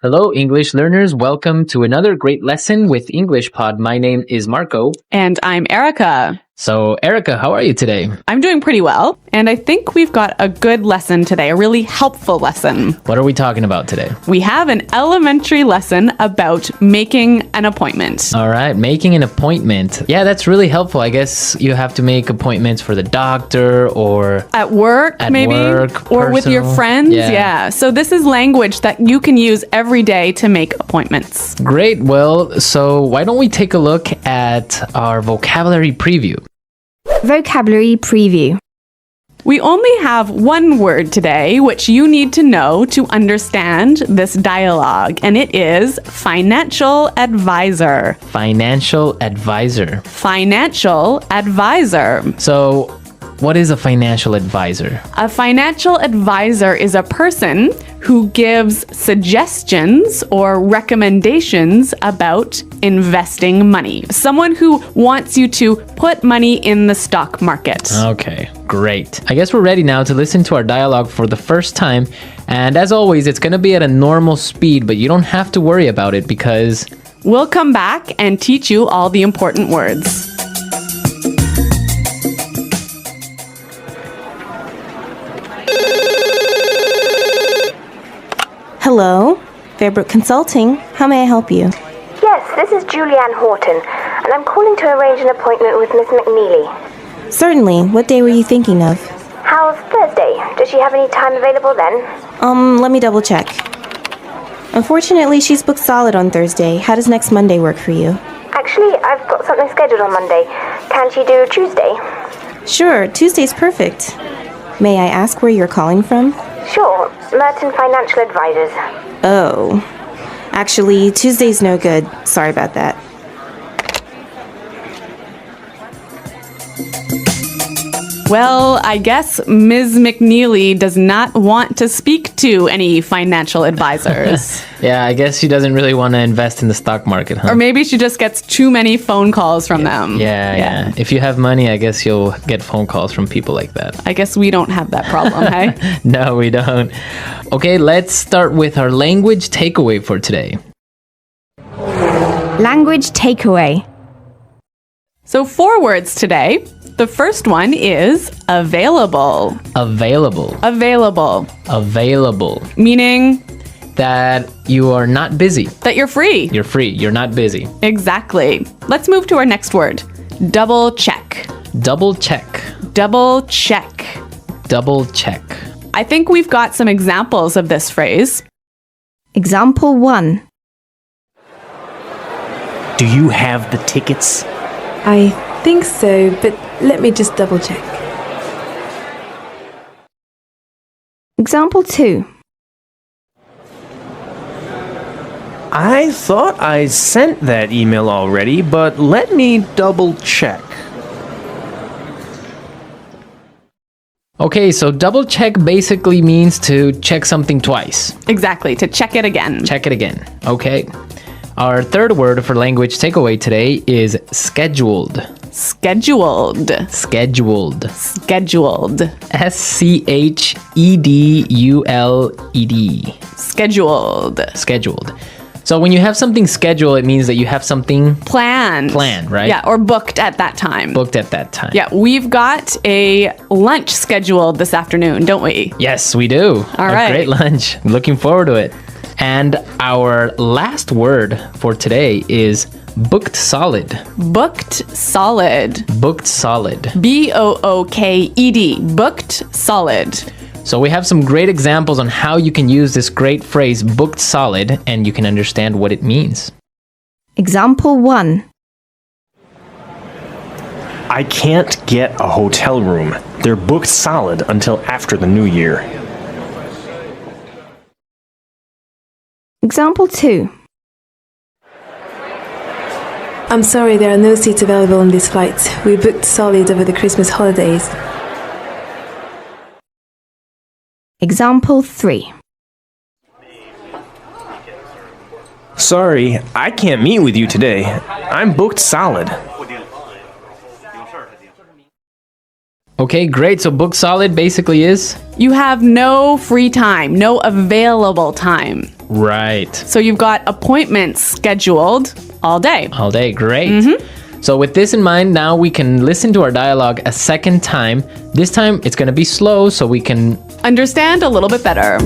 Hello, English learners. Welcome to another great lesson with English Pod. My name is Marco. And I'm Erica. So, Erica, how are you today? I'm doing pretty well, and I think we've got a good lesson today, a really helpful lesson. What are we talking about today? We have an elementary lesson about making an appointment. All right, making an appointment. Yeah, that's really helpful. I guess you have to make appointments for the doctor or At work, maybe, or with your friends. Yeah. So this is language that you can use every day to make appointments. Great. Well, so why don't we take a look at our vocabulary preview? Vocabulary preview. We only have one word today, which you need to know to understand this dialogue, and it is financial advisor. Financial advisor. Financial advisor. So, what is a financial advisor? A financial advisor is a person who gives suggestions or recommendations about investing money. Someone who wants you to put money in the stock market. Okay, great. I guess we're ready now to listen to our dialogue for the first time. And as always, it's going to be at a normal speed, but you don't have to worry about it because we'll come back and teach you all the important words. Hello, Fairbrook Consulting. How may I help you? Yes, this is Julianne Horton, and I'm calling to arrange an appointment with Miss McNeely. Certainly. What day were you thinking of? How's Thursday? Does she have any time available then? Let me double check. Unfortunately, she's booked solid on Thursday. How does next Monday work for you? Actually, I've got something scheduled on Monday. Can she do Tuesday? Sure, Tuesday's perfect. May I ask where you're calling from? Sure, Merton Financial Advisors. Oh. Actually, Tuesday's no good. Sorry about that. Well, I guess Ms. McNeely does not want to speak to any financial advisors. yeah, I guess she doesn't really want to invest in the stock market, huh? Or maybe she just gets too many phone calls from them. Yeah. If you have money, I guess you'll get phone calls from people like that. I guess we don't have that problem, hey? No, we don't. Okay, let's start with our language takeaway for today. Language takeaway. So 4 words today. The first one is available. Available. Available. Available. Meaning that you are not busy. that you're free. You're free. You're not busy. Exactly. Let's move to our next word. Double check. Double check. Double check. Double check. I think we've got some examples of this phrase. Example 1. Do you have the tickets? I think so, but let me just double check. Example 2. I thought I sent that email already, but let me double check. Okay, so double check basically means to check something twice. Exactly, to check it again. Check it again. Okay. Our third word for language takeaway today is scheduled. Scheduled. Scheduled. Scheduled. scheduled. Scheduled. Scheduled. So when you have something scheduled, it means that you have something Planned, right? Yeah, or booked at that time. Booked at that time. Yeah, we've got a lunch scheduled this afternoon, don't we? Yes, we do. All right. A great lunch. Looking forward to it. And our last word for today is booked solid. Booked solid. Booked solid. Booked. Booked solid. So we have some great examples on how you can use this great phrase booked solid and you can understand what it means. Example 1. I can't get a hotel room. They're booked solid until after the new year. Example 2. I'm sorry, there are no seats available on this flight. We booked solid over the Christmas holidays. Example 3. Sorry, I can't meet with you today. I'm booked solid. Okay, great. So book solid basically is? You have no free time, no available time. Right. So you've got appointments scheduled all day. All day. Great. So with this in mind, now we can listen to our dialogue a second time. This time it's going to be slow so we can Understand a little bit better.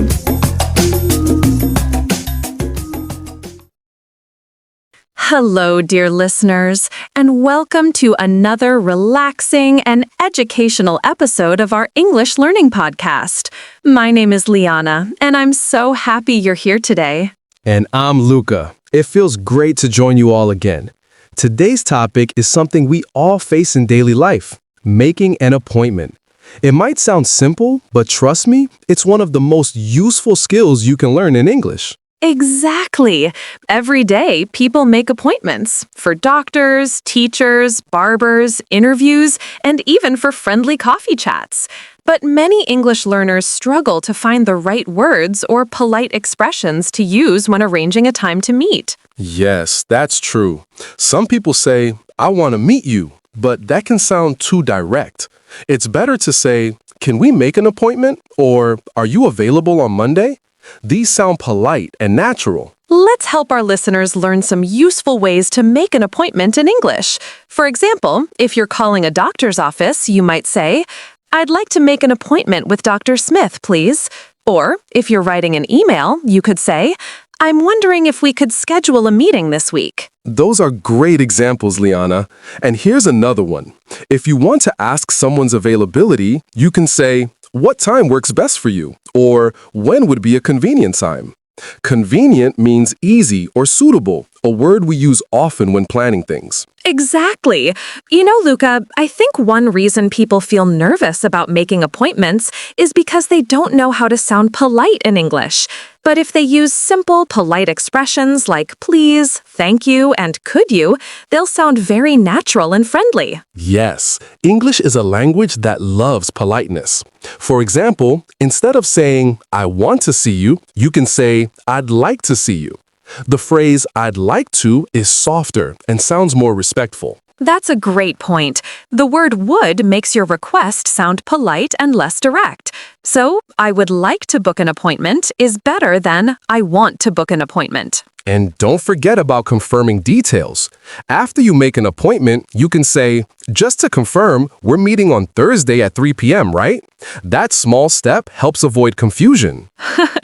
Hello, dear listeners, and welcome to another relaxing and educational episode of our English Learning Podcast. My name is Liana, and I'm so happy you're here today. And I'm Luca. It feels great to join you all again. Today's topic is something we all face in daily life, making an appointment. It might sound simple, but trust me, it's one of the most useful skills you can learn in English. Exactly. Every day, people make appointments for doctors, teachers, barbers, interviews, and even for friendly coffee chats. But many English learners struggle to find the right words or polite expressions to use when arranging a time to meet. Yes, that's true. Some people say, I want to meet you, but that can sound too direct. It's better to say, can we make an appointment? Or are you available on Monday? These sound polite and natural. Let's help our listeners learn some useful ways to make an appointment in English. For example, if you're calling a doctor's office, you might say, I'd like to make an appointment with Dr. Smith, please. Or if you're writing an email, you could say, I'm wondering if we could schedule a meeting this week. Those are great examples, Liana. And here's another one. If you want to ask someone's availability, you can say, what time works best for you? Or when would be a convenient time? Convenient means easy or suitable, a word we use often when planning things. Exactly. You know, Luca, I think one reason people feel nervous about making appointments is because they don't know how to sound polite in English. But if they use simple, polite expressions like please, thank you, and could you, they'll sound very natural and friendly. Yes, English is a language that loves politeness. For example, instead of saying, I want to see you, you can say, I'd like to see you. The phrase, I'd like to, is softer and sounds more respectful. That's a great point. The word would makes your request sound polite and less direct. So, I would like to book an appointment is better than I want to book an appointment. And don't forget about confirming details. After you make an appointment, you can say, just to confirm, we're meeting on Thursday at 3 p.m., right? That small step helps avoid confusion.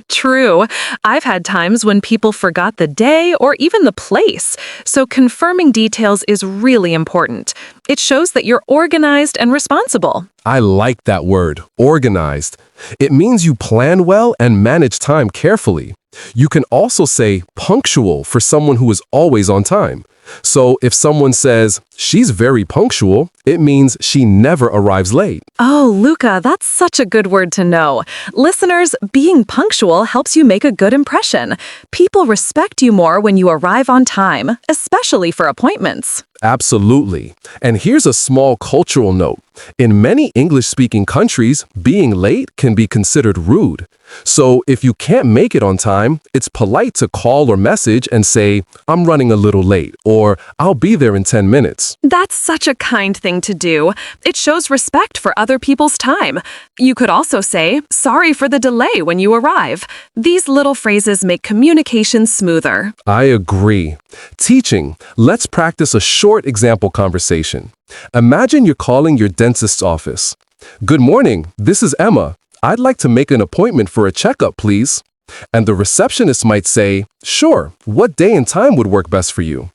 True. I've had times when people forgot the day or even the place. So confirming details is really important. It shows that you're organized and responsible. I like that word, organized. It means you plan well and manage time carefully. You can also say punctual for someone who is always on time. So if someone says, she's very punctual, it means she never arrives late. Oh, Luca, that's such a good word to know. Listeners, being punctual helps you make a good impression. People respect you more when you arrive on time, especially for appointments. Absolutely. And here's a small cultural note. In many English-speaking countries, being late can be considered rude. So if you can't make it on time, it's polite to call or message and say, I'm running a little late, or I'll be there in 10 minutes. That's such a kind thing to do. It shows respect for other people's time. You could also say, sorry for the delay when you arrive. These little phrases make communication smoother. I agree. Teaching, let's practice a short example conversation. Imagine you're calling your dentist's office. Good morning, this is Emma. I'd like to make an appointment for a checkup, please. And the receptionist might say, sure, what day and time would work best for you?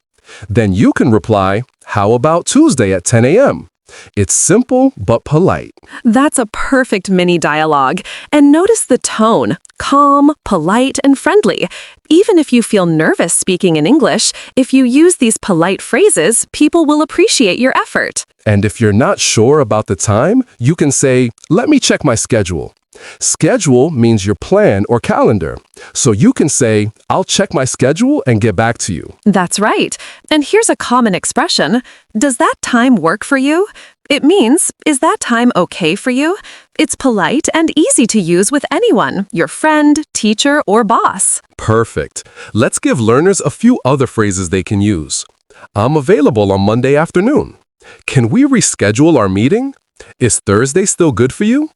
Then you can reply, how about Tuesday at 10 a.m.? It's simple but polite. That's a perfect mini dialogue. And notice the tone, calm, polite, and friendly. Even if you feel nervous speaking in English, if you use these polite phrases, people will appreciate your effort. And if you're not sure about the time, you can say, let me check my schedule. Schedule means your plan or calendar. So you can say, I'll check my schedule and get back to you. That's right. And here's a common expression. Does that time work for you? It means, is that time okay for you? It's polite and easy to use with anyone, your friend, teacher, or boss. Perfect. Let's give learners a few other phrases they can use. I'm available on Monday afternoon. Can we reschedule our meeting? Is Thursday still good for you?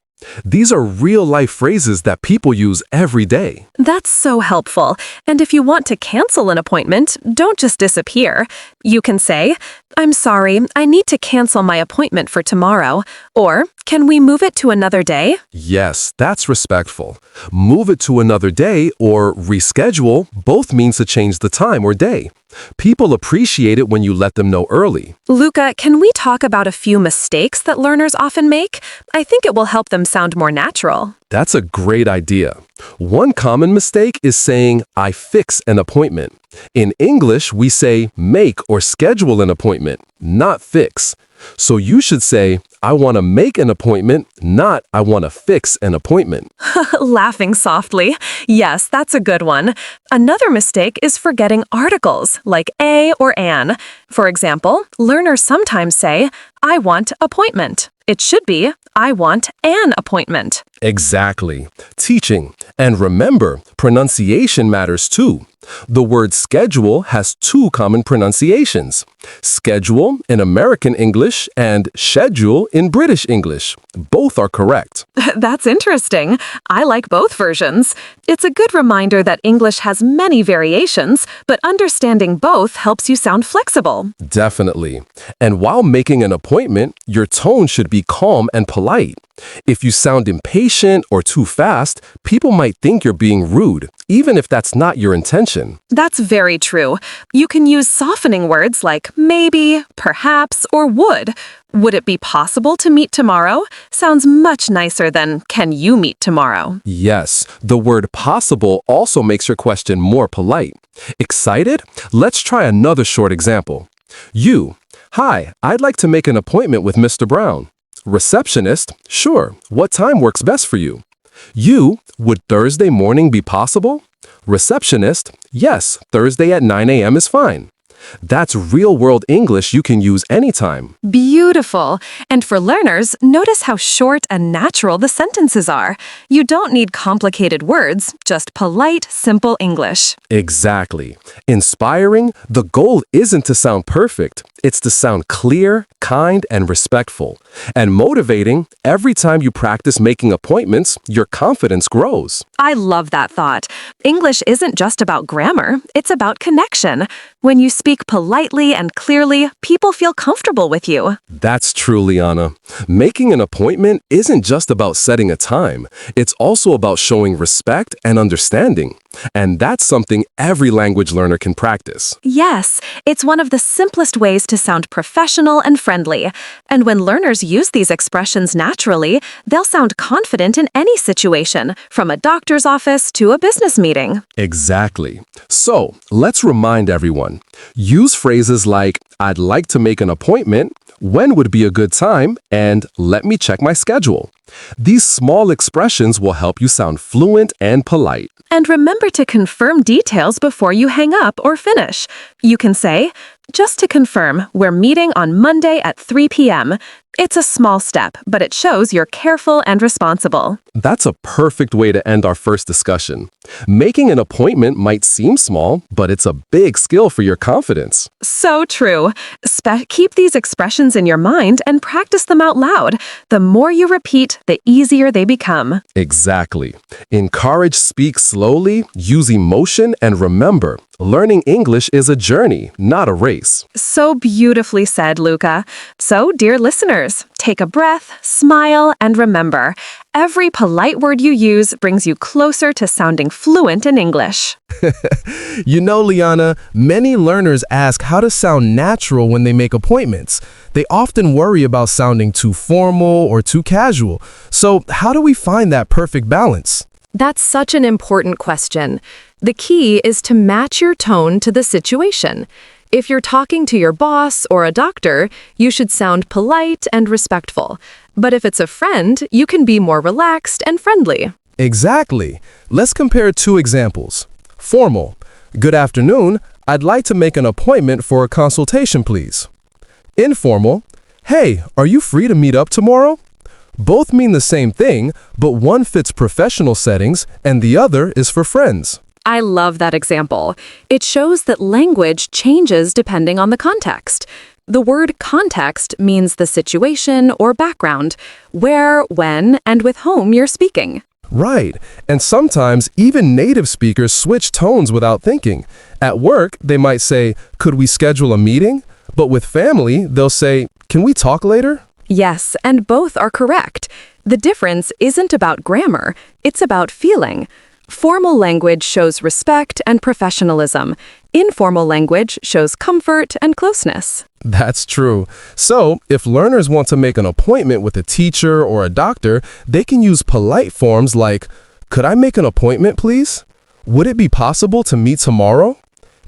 These are real-life phrases that people use every day. That's so helpful. And if you want to cancel an appointment, don't just disappear. You can say, "I'm sorry, I need to cancel my appointment for tomorrow." Or, "Can we move it to another day?" Yes, that's respectful. Move it to another day or reschedule both means to change the time or day. People appreciate it when you let them know early. Luca, can we talk about a few mistakes that learners often make? I think it will help them sound more natural. That's a great idea. One common mistake is saying, "I fix an appointment." In English, we say make or schedule an appointment, not fix. So you should say, "I want to make an appointment," not "I want to fix an appointment." Laughing softly. Yes, that's a good one. Another mistake is forgetting articles like a or an. For example, learners sometimes say, "I want appointment." It should be, "I want an appointment." Exactly. Teaching. And remember, pronunciation matters too. The word schedule has two common pronunciations. Schedule in American English and schedule in British English. Both are correct. That's interesting. I like both versions. It's a good reminder that English has many variations, but understanding both helps you sound flexible. Definitely. And while making an appointment, your tone should be calm and polite. If you sound impatient or too fast, people might think you're being rude, even if that's not your intention. That's very true. You can use softening words like maybe, perhaps, or would. Would it be possible to meet tomorrow? Sounds much nicer than can you meet tomorrow? Yes, the word possible also makes your question more polite. Excited? Let's try another short example. You, "Hi, I'd like to make an appointment with Mr. Brown." Receptionist, "Sure, what time works best for you?" You, "Would Thursday morning be possible?" Receptionist, "Yes, Thursday at 9 a.m. is fine." That's real-world English you can use anytime. Beautiful. And for learners, notice how short and natural the sentences are. You don't need complicated words, just polite, simple English. Exactly. Inspiring, the goal isn't to sound perfect. It's to sound clear, kind, and respectful. And motivating, every time you practice making appointments, your confidence grows. I love that thought. English isn't just about grammar, it's about connection. When you speak politely and clearly, people feel comfortable with you. That's true, Liana. Making an appointment isn't just about setting a time. It's also about showing respect and understanding. And that's something every language learner can practice. Yes, it's one of the simplest ways to sound professional and friendly. And when learners use these expressions naturally, they'll sound confident in any situation, from a doctor's office to a business meeting. Exactly. So, let's remind everyone. Use phrases like, "I'd like to make an appointment," "When would be a good time?" and "Let me check my schedule." These small expressions will help you sound fluent and polite. And remember to confirm details before you hang up or finish. You can say, "Just to confirm, we're meeting on Monday at 3 p.m. It's a small step, but it shows you're careful and responsible. That's a perfect way to end our first discussion. Making an appointment might seem small, but it's a big skill for your confidence. So true. Keep these expressions in your mind and practice them out loud. The more you repeat, the easier they become. Exactly. Encourage, speak slowly, use emotion, and remember, learning English is a journey, not a race. So beautifully said, Luca. So, dear listeners, take a breath, smile, and remember, every polite word you use brings you closer to sounding fluent in English. You know, Liana, many learners ask how to sound natural when they make appointments. They often worry about sounding too formal or too casual. So, how do we find that perfect balance? That's such an important question. The key is to match your tone to the situation. If you're talking to your boss or a doctor, you should sound polite and respectful. But if it's a friend, you can be more relaxed and friendly. Exactly. Let's compare two examples. Formal. "Good afternoon. I'd like to make an appointment for a consultation, please." Informal. "Hey, are you free to meet up tomorrow?" Both mean the same thing, but one fits professional settings and the other is for friends. I love that example. It shows that language changes depending on the context. The word context means the situation or background, where, when, and with whom you're speaking. Right, and sometimes even native speakers switch tones without thinking. At work, they might say, "Could we schedule a meeting?" But with family, they'll say, "Can we talk later?" Yes, and both are correct. The difference isn't about grammar, it's about feeling. Formal language shows respect and professionalism. Informal language shows comfort and closeness. That's true. So, if learners want to make an appointment with a teacher or a doctor, they can use polite forms like, "Could I make an appointment, please? Would it be possible to meet tomorrow?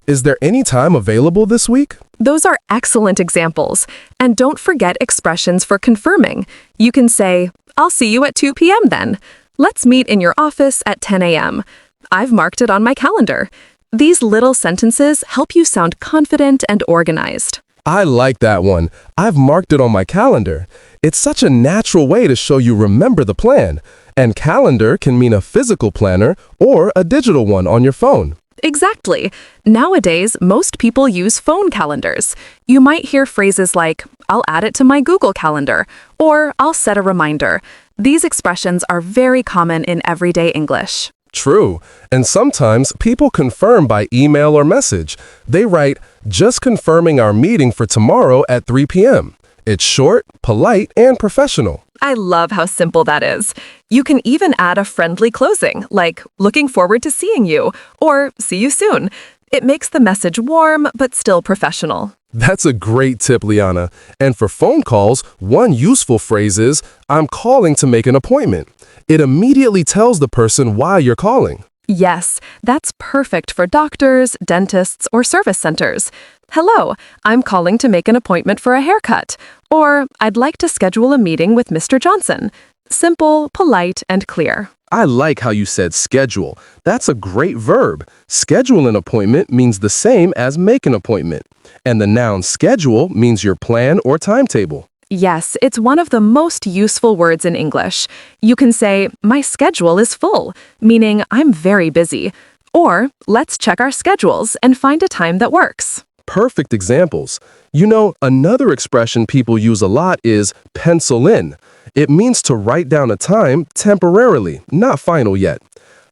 Is there any time available this week?" Those are excellent examples. And don't forget expressions for confirming. You can say, "I'll see you at 2 p.m. then. Let's meet in your office at 10 a.m. I've marked it on my calendar." These little sentences help you sound confident and organized. I like that one. "I've marked it on my calendar." It's such a natural way to show you remember the plan. And calendar can mean a physical planner or a digital one on your phone. Exactly. Nowadays, most people use phone calendars. You might hear phrases like, "I'll add it to my Google Calendar," or "I'll set a reminder." These expressions are very common in everyday English. True. And sometimes people confirm by email or message. They write, "Just confirming our meeting for tomorrow at 3 p.m. It's short, polite, and professional. I love how simple that is. You can even add a friendly closing, like "looking forward to seeing you," or "see you soon." It makes the message warm, but still professional. That's a great tip, Liana. And for phone calls, one useful phrase is, "I'm calling to make an appointment." It immediately tells the person why you're calling. Yes, that's perfect for doctors, dentists, or service centers. "Hello, I'm calling to make an appointment for a haircut," or "I'd like to schedule a meeting with Mr. Johnson." Simple, polite, and clear. I like how you said schedule. That's a great verb. Schedule an appointment means the same as make an appointment. And the noun schedule means your plan or timetable. Yes, it's one of the most useful words in English. You can say, "My schedule is full," meaning I'm very busy. Or, "Let's check our schedules and find a time that works." Perfect examples. You know, another expression people use a lot is pencil in. It means to write down a time temporarily, not final yet.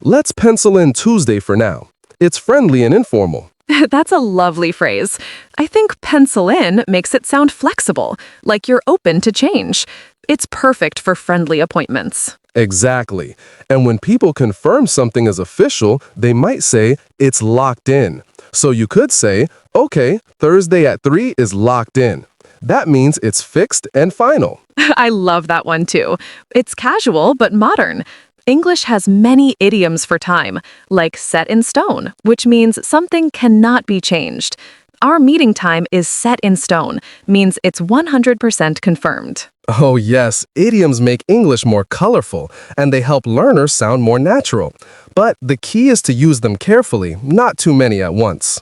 "Let's pencil in Tuesday for now." It's friendly and informal. That's a lovely phrase. I think pencil in makes it sound flexible, like you're open to change. It's perfect for friendly appointments. Exactly. And when people confirm something as official, they might say, "It's locked in." So you could say, "Okay, Thursday at 3 is locked in." That means it's fixed and final. I love that one too. It's casual but modern. English has many idioms for time, like set in stone, which means something cannot be changed. Our meeting time is set in stone, means it's 100% confirmed. Oh yes, idioms make English more colorful, and they help learners sound more natural. But the key is to use them carefully, not too many at once.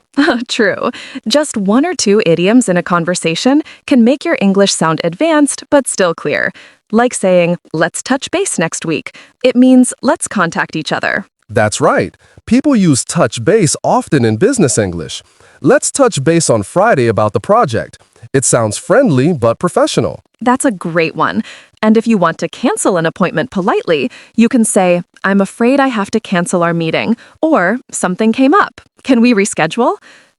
True. Just one or two idioms in a conversation can make your English sound advanced but still clear. Like saying, "Let's touch base next week." It means let's contact each other. That's right. People use touch base often in business English. "Let's touch base on Friday about the project." It sounds friendly but professional. That's a great one. And if you want to cancel an appointment politely, you can say, "I'm afraid I have to cancel our meeting," or "Something came up. Can we reschedule?"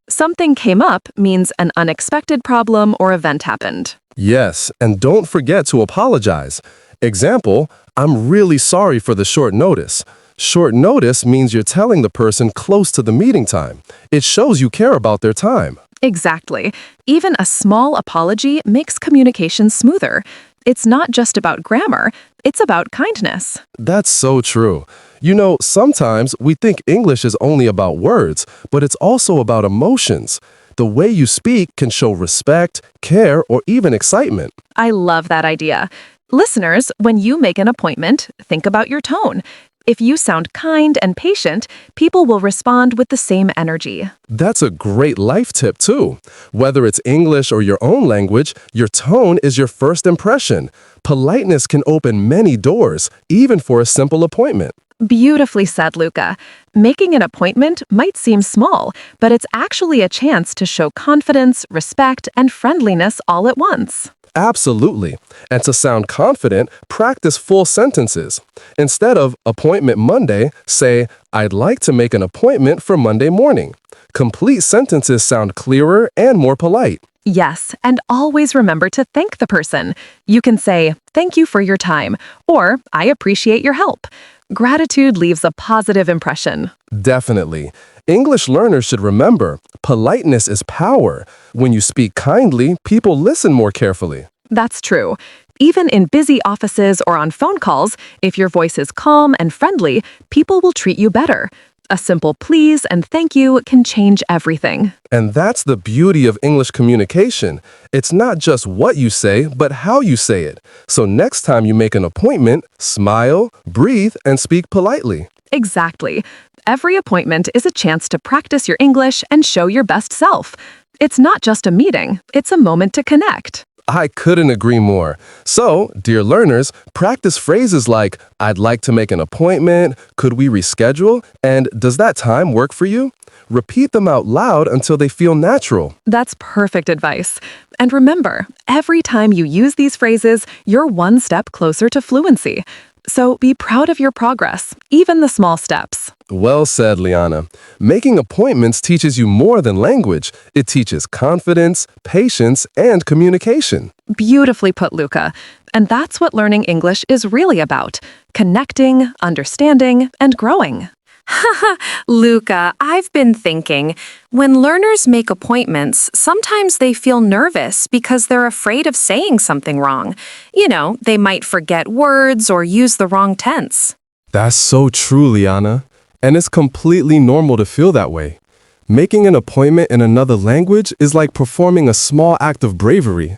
Something came up means an unexpected problem or event happened. Yes, and don't forget to apologize. Example, "I'm really sorry for the short notice." Short notice means you're telling the person close to the meeting time. It shows you care about their time. Exactly. Even a small apology makes communication smoother. It's not just about grammar, it's about kindness. That's so true. You know, sometimes we think English is only about words, but it's also about emotions. The way you speak can show respect, care, or even excitement. I love that idea. Listeners, when you make an appointment, think about your tone. If you sound kind and patient, people will respond with the same energy. That's a great life tip, too. Whether it's English or your own language, your tone is your first impression. Politeness can open many doors, even for a simple appointment. Beautifully said, Luca. Making an appointment might seem small, but it's actually a chance to show confidence, respect, and friendliness all at once. Absolutely. And to sound confident, practice full sentences. Instead of appointment Monday, say, I'd like to make an appointment for Monday morning. Complete sentences sound clearer and more polite. Yes, and always remember to thank the person. You can say, thank you for your time, or I appreciate your help. Gratitude leaves a positive impression. Definitely. English learners should remember, politeness is power. When you speak kindly, people listen more carefully. That's true. Even in busy offices or on phone calls, if your voice is calm and friendly, people will treat you better. A simple please and thank you can change everything. And that's the beauty of English communication. It's not just what you say, but how you say it. So next time you make an appointment, smile, breathe, and speak politely. Exactly. Every appointment is a chance to practice your English and show your best self. It's not just a meeting, it's a moment to connect. I couldn't agree more. So, dear learners, practice phrases like, I'd like to make an appointment, could we reschedule, and does that time work for you? Repeat them out loud until they feel natural. That's perfect advice. And remember, every time you use these phrases, you're one step closer to fluency. So be proud of your progress, even the small steps. Well said, Liana. Making appointments teaches you more than language. It teaches confidence, patience, and communication. Beautifully put, Luca. And that's what learning English is really about: connecting, understanding, and growing. Haha, Luca, I've been thinking, when learners make appointments, sometimes they feel nervous because they're afraid of saying something wrong. You know, they might forget words or use the wrong tense. That's so true, Liana. And it's completely normal to feel that way. Making an appointment in another language is like performing a small act of bravery.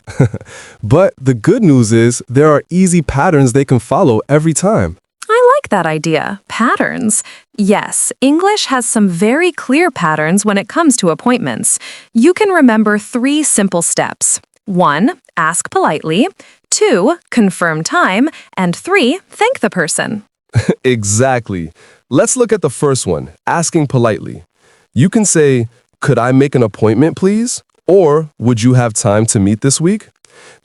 But the good news is there are easy patterns they can follow every time. I like that idea. Patterns. Yes, English has some very clear patterns when it comes to appointments. You can remember 3 simple steps. 1. Ask politely. 2. Confirm time. And 3. Thank the person. Exactly. Let's look at the first one, asking politely. You can say, could I make an appointment, please? Or would you have time to meet this week?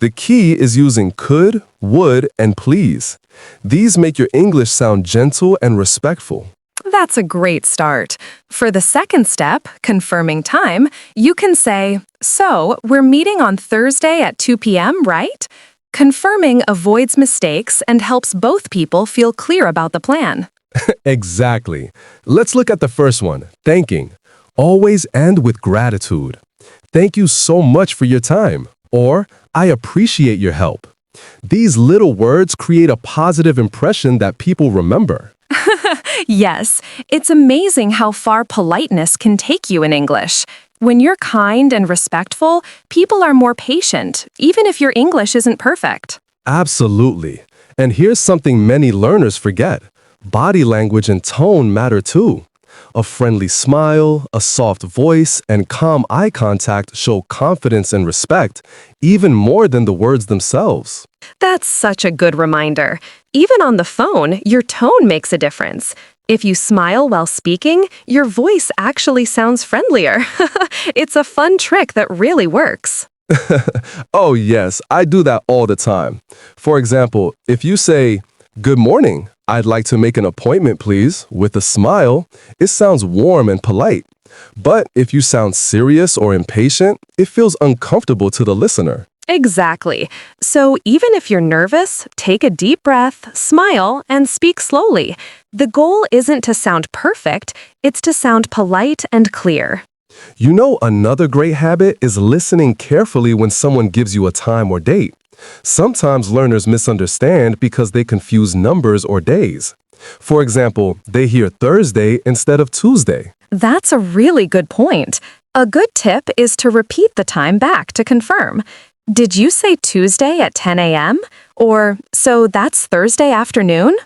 The key is using could, would, and please. These make your English sound gentle and respectful. That's a great start. For the second step, confirming time, you can say, so we're meeting on Thursday at 2 p.m., right? Confirming avoids mistakes and helps both people feel clear about the plan. Exactly. Let's look at the first one, thanking. Always end with gratitude. Thank you so much for your time. Or, I appreciate your help. These little words create a positive impression that people remember. Yes, it's amazing how far politeness can take you in English. When you're kind and respectful, people are more patient, even if your English isn't perfect. Absolutely. And here's something many learners forget. Body language and tone matter too. A friendly smile, a soft voice, and calm eye contact show confidence and respect, even more than the words themselves. That's such a good reminder. Even on the phone, your tone makes a difference. If you smile while speaking, your voice actually sounds friendlier. It's a fun trick that really works. Oh yes, I do that all the time. For example, if you say, good morning, I'd like to make an appointment, please, with a smile, it sounds warm and polite. But if you sound serious or impatient, it feels uncomfortable to the listener. Exactly. So even if you're nervous, take a deep breath, smile, and speak slowly. The goal isn't to sound perfect, it's to sound polite and clear. You know, another great habit is listening carefully when someone gives you a time or date. Sometimes learners misunderstand because they confuse numbers or days. For example, they hear Thursday instead of Tuesday. That's a really good point. A good tip is to repeat the time back to confirm. Did you say Tuesday at 10 a.m.? Or, so that's Thursday afternoon?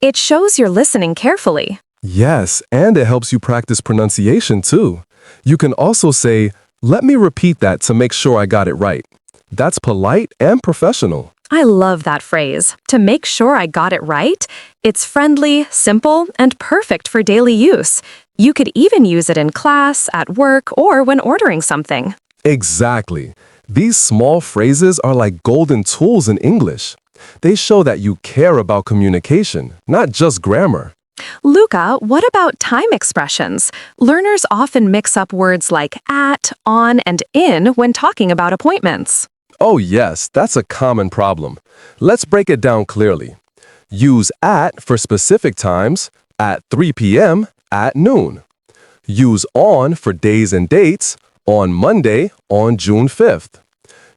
It shows you're listening carefully. Yes, and it helps you practice pronunciation too. You can also say, let me repeat that to make sure I got it right. That's polite and professional. I love that phrase. To make sure I got it right, it's friendly, simple, and perfect for daily use. You could even use it in class, at work, or when ordering something. Exactly. These small phrases are like golden tools in English. They show that you care about communication, not just grammar. Luca, what about time expressions? Learners often mix up words like at, on, and in when talking about appointments. Oh yes, that's a common problem. Let's break it down clearly. Use at for specific times, at 3 p.m., at noon. Use on for days and dates, on Monday, on June 5th.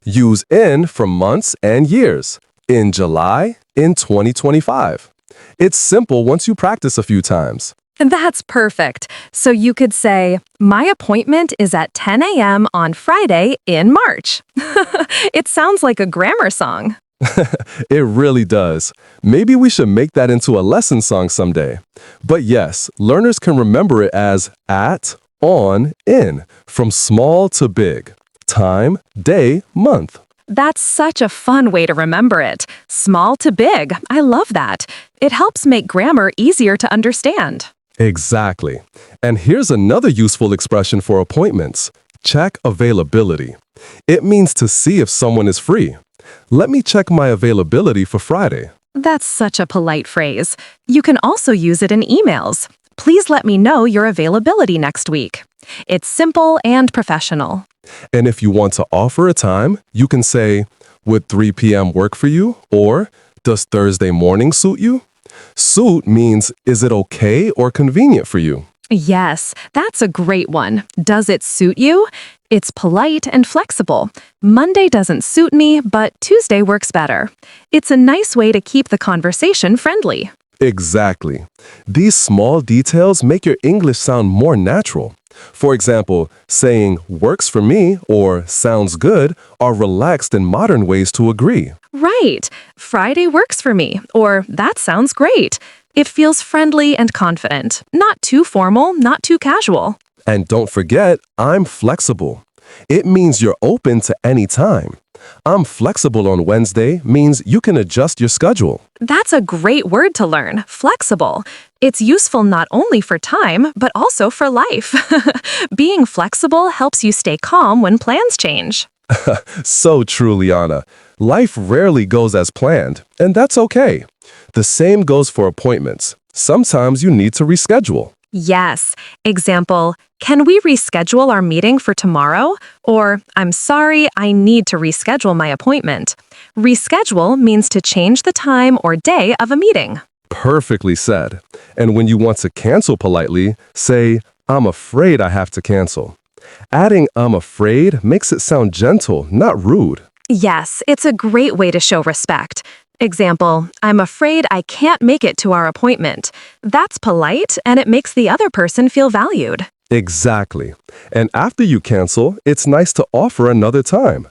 Use in for months and years, in July, in 2025. It's simple once you practice a few times. That's perfect. So you could say, my appointment is at 10 a.m. on Friday in March. It sounds like a grammar song. It really does. Maybe we should make that into a lesson song someday. But yes, learners can remember it as at, on, in, from small to big. Time, day, month. That's such a fun way to remember it. Small to big. I love that. It helps make grammar easier to understand. Exactly. And here's another useful expression for appointments. Check availability. It means to see if someone is free. Let me check my availability for Friday. That's such a polite phrase. You can also use it in emails. Please let me know your availability next week. It's simple and professional. And if you want to offer a time, you can say, would 3 p.m. work for you? Or, does Thursday morning suit you? Suit means, is it okay or convenient for you? Yes, that's a great one. Does it suit you? It's polite and flexible. Monday doesn't suit me, but Tuesday works better. It's a nice way to keep the conversation friendly. Exactly. These small details make your English sound more natural. For example, saying works for me or sounds good are relaxed and modern ways to agree. Right. Friday works for me, or that sounds great. It feels friendly and confident, not too formal, not too casual. And don't forget, I'm flexible. It means you're open to any time. I'm flexible on Wednesday means you can adjust your schedule. That's a great word to learn, flexible. It's useful not only for time, but also for life. Being flexible helps you stay calm when plans change. So true, Liana. Life rarely goes as planned, and that's okay. The same goes for appointments. Sometimes you need to reschedule. Yes. Example, can we reschedule our meeting for tomorrow? Or, I'm sorry, I need to reschedule my appointment. Reschedule means to change the time or day of a meeting. Perfectly said. And when you want to cancel politely, say, I'm afraid I have to cancel. Adding I'm afraid makes it sound gentle, not rude. Yes, it's a great way to show respect. Example, I'm afraid I can't make it to our appointment. That's polite, and it makes the other person feel valued. Exactly. And after you cancel, it's nice to offer another time.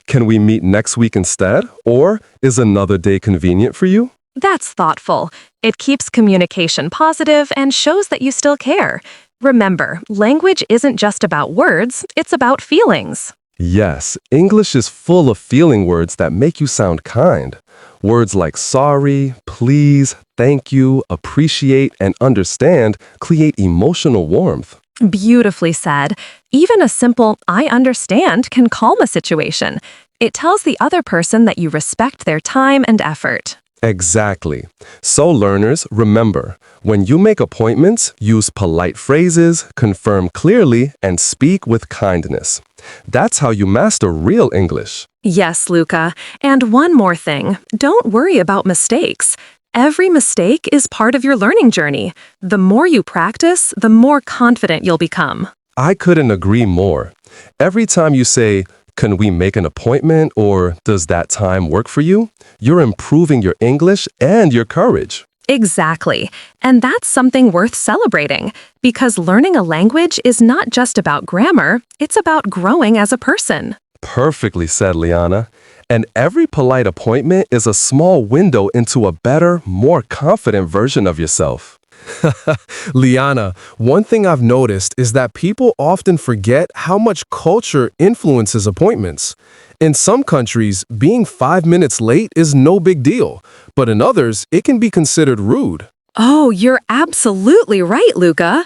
Can we meet next week instead? Or is another day convenient for you? That's thoughtful. It keeps communication positive and shows that you still care. Remember, language isn't just about words, it's about feelings. Yes, English is full of feeling words that make you sound kind. Words like sorry, please, thank you, appreciate, and understand create emotional warmth. Beautifully said. Even a simple I understand can calm a situation. It tells the other person that you respect their time and effort. Exactly. So learners, remember, when you make appointments, use polite phrases, confirm clearly, and speak with kindness. That's how you master real English. Yes, Luca. And one more thing. Don't worry about mistakes. Every mistake is part of your learning journey. The more you practice, the more confident you'll become. I couldn't agree more. Every time you say, can we make an appointment, or does that time work for you? You're improving your English and your courage. Exactly. And that's something worth celebrating, because learning a language is not just about grammar, it's about growing as a person. Perfectly said, Liana. And every polite appointment is a small window into a better, more confident version of yourself. Liana, one thing I've noticed is that people often forget how much culture influences appointments. In some countries, being 5 minutes late is no big deal, but in others, it can be considered rude. Oh, you're absolutely right, Luca.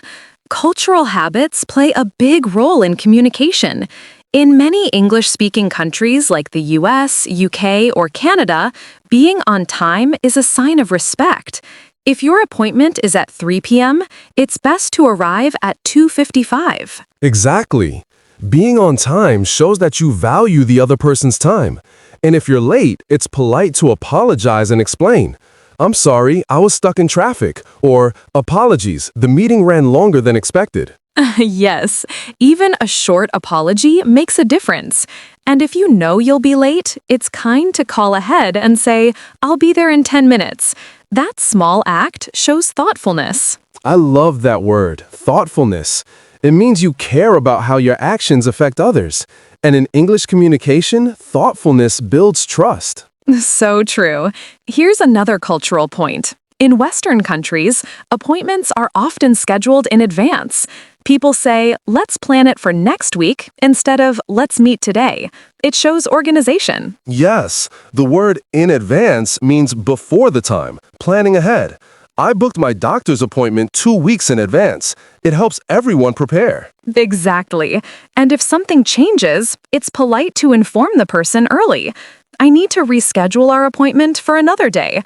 Cultural habits play a big role in communication. In many English-speaking countries like the US, UK, or Canada, being on time is a sign of respect. If your appointment is at 3 p.m., it's best to arrive at 2:55. Exactly. Being on time shows that you value the other person's time. And if you're late, it's polite to apologize and explain. I'm sorry, I was stuck in traffic. Or, apologies, the meeting ran longer than expected. Yes, even a short apology makes a difference. And if you know you'll be late, it's kind to call ahead and say, "I'll be there in 10 minutes." That small act shows thoughtfulness. I love that word, thoughtfulness. It means you care about how your actions affect others. And in English communication, thoughtfulness builds trust. So true. Here's another cultural point. In Western countries, appointments are often scheduled in advance. People say, "Let's plan it for next week," instead of "Let's meet today." It shows organization. Yes, the word in advance means before the time, planning ahead. I booked my doctor's appointment 2 weeks in advance. It helps everyone prepare. Exactly. And if something changes, it's polite to inform the person early. "I need to reschedule our appointment for another day."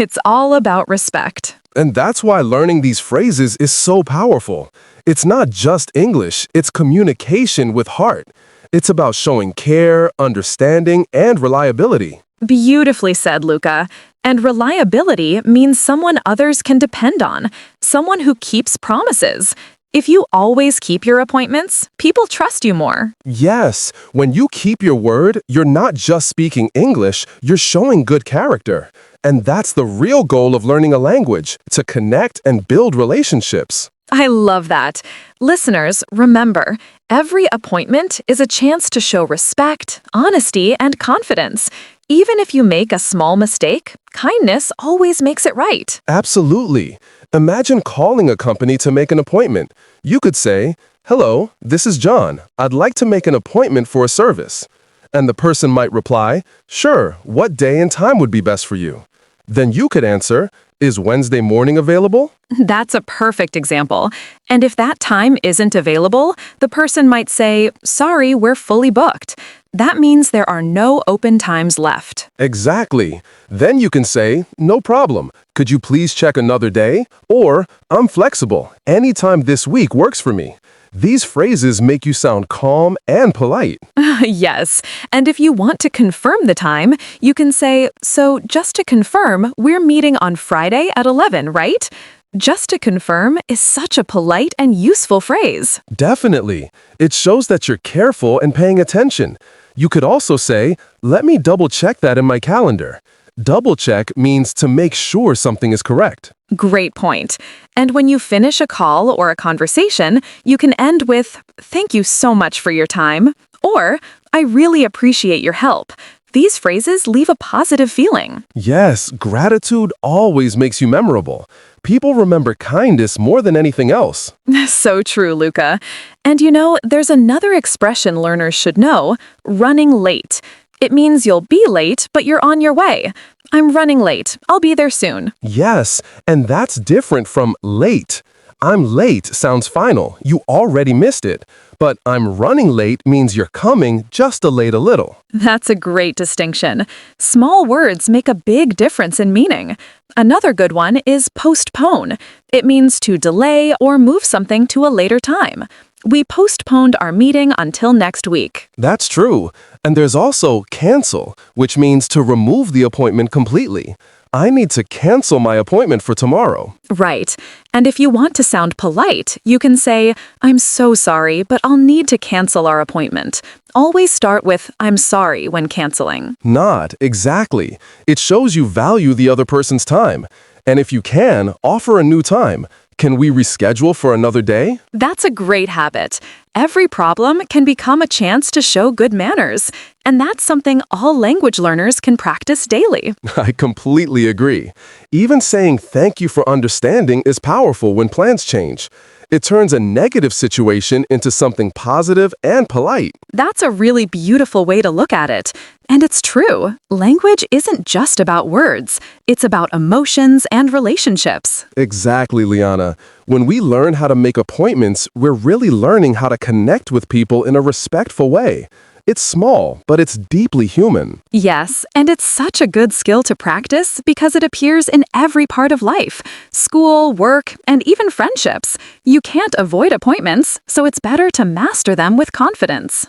It's all about respect. And that's why learning these phrases is so powerful. It's not just English, it's communication with heart. It's about showing care, understanding, and reliability. Beautifully said, Luca. And reliability means someone others can depend on, someone who keeps promises. If you always keep your appointments, people trust you more. Yes, when you keep your word, you're not just speaking English, you're showing good character. And that's the real goal of learning a language, to connect and build relationships. I love that. Listeners, remember, every appointment is a chance to show respect, honesty, and confidence. Even if you make a small mistake, kindness always makes it right. Absolutely. Imagine calling a company to make an appointment. You could say, "Hello, this is John. I'd like to make an appointment for a service." And the person might reply, "Sure, what day and time would be best for you?" Then you could answer, "Is Wednesday morning available?" That's a perfect example. And if that time isn't available, the person might say, "Sorry, we're fully booked." That means there are no open times left. Exactly. Then you can say, "No problem. Could you please check another day?" Or, "I'm flexible. Anytime this week works for me." These phrases make you sound calm and polite. Yes. And if you want to confirm the time, you can say, "So just to confirm, we're meeting on Friday at 11, right?" Just to confirm is such a polite and useful phrase. Definitely. It shows that you're careful and paying attention. You could also say, "Let me double check that in my calendar." Double check means to make sure something is correct. Great point. And when you finish a call or a conversation, you can end with, "Thank you so much for your time," or "I really appreciate your help." These phrases leave a positive feeling. Yes, gratitude always makes you memorable. People remember kindness more than anything else. So true, Luca. And you know, there's another expression learners should know, running late. It means you'll be late, but you're on your way. "I'm running late. I'll be there soon." Yes, and that's different from late. "I'm late" sounds final. You already missed it. But "I'm running late" means you're coming just a little. That's a great distinction. Small words make a big difference in meaning. Another good one is postpone. It means to delay or move something to a later time. We postponed our meeting until next week. That's true. And there's also cancel, which means to remove the appointment completely. I need to cancel my appointment for tomorrow. Right. And if you want to sound polite, you can say, "I'm so sorry, but I'll need to cancel our appointment." Always start with "I'm sorry" when canceling. Not exactly. It shows you value the other person's time. And if you can, offer a new time. Can we reschedule for another day? That's a great habit. Every problem can become a chance to show good manners, and that's something all language learners can practice daily. I completely agree. Even saying thank you for understanding is powerful when plans change. It turns a negative situation into something positive and polite. That's a really beautiful way to look at it. And it's true. Language isn't just about words. It's about emotions and relationships. Exactly, Liana. When we learn how to make appointments, we're really learning how to connect with people in a respectful way. It's small, but it's deeply human. Yes, and it's such a good skill to practice because it appears in every part of life. School, work, and even friendships. You can't avoid appointments, so it's better to master them with confidence.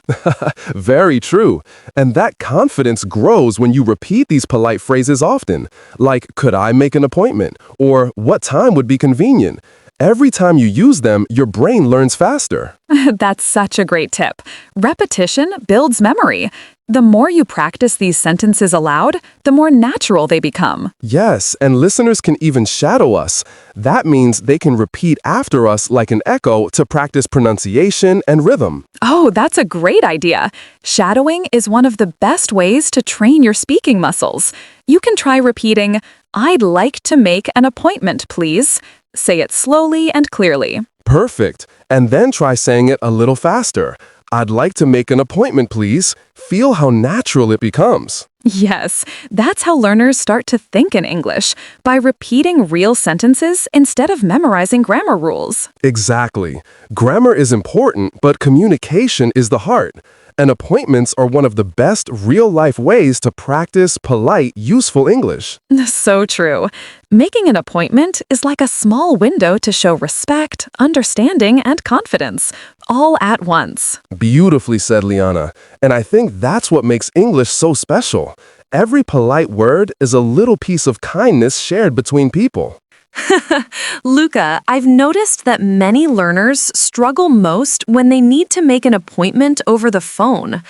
Very true. And that confidence grows when you repeat these polite phrases often, like, could I make an appointment? Or what time would be convenient? Every time you use them, your brain learns faster. That's such a great tip. Repetition builds memory. The more you practice these sentences aloud, the more natural they become. Yes, and listeners can even shadow us. That means they can repeat after us like an echo to practice pronunciation and rhythm. Oh, that's a great idea. Shadowing is one of the best ways to train your speaking muscles. You can try repeating, I'd like to make an appointment, please. Say it slowly and clearly. Perfect. And then try saying it a little faster. I'd like to make an appointment, please. Feel how natural it becomes. Yes, that's how learners start to think in English, by repeating real sentences instead of memorizing grammar rules. Exactly. Grammar is important, but communication is the heart. And appointments are one of the best real-life ways to practice polite, useful English. So true. Making an appointment is like a small window to show respect, understanding, and confidence, all at once. Beautifully said, Liana. And I think that's what makes English so special. Every polite word is a little piece of kindness shared between people. Luca, I've noticed that many learners struggle most when they need to make an appointment over the phone.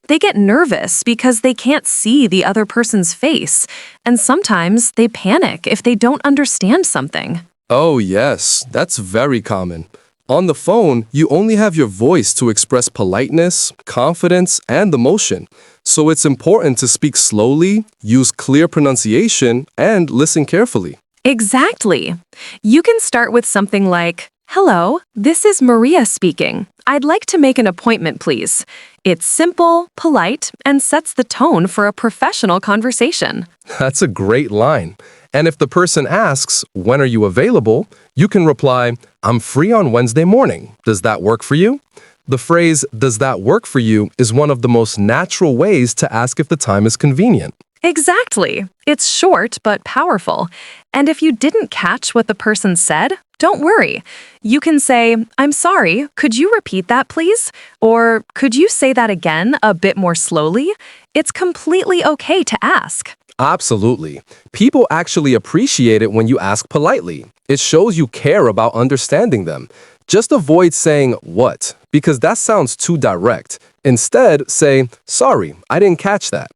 They get nervous because they can't see the other person's face, and sometimes they panic if they don't understand something. Oh, yes, that's very common. On the phone, you only have your voice to express politeness, confidence, and emotion. So it's important to speak slowly, use clear pronunciation, and listen carefully. Exactly. You can start with something like, hello, this is Maria speaking. I'd like to make an appointment, please. It's simple, polite, and sets the tone for a professional conversation. That's a great line. And if the person asks, when are you available? You can reply, I'm free on Wednesday morning. Does that work for you? The phrase, does that work for you, is one of the most natural ways to ask if the time is convenient. Exactly. It's short but powerful. And if you didn't catch what the person said, don't worry. You can say, I'm sorry, could you repeat that, please? Or could you say that again a bit more slowly? It's completely okay to ask. Absolutely. People actually appreciate it when you ask politely. It shows you care about understanding them. Just avoid saying what, because that sounds too direct. Instead, say, sorry, I didn't catch that.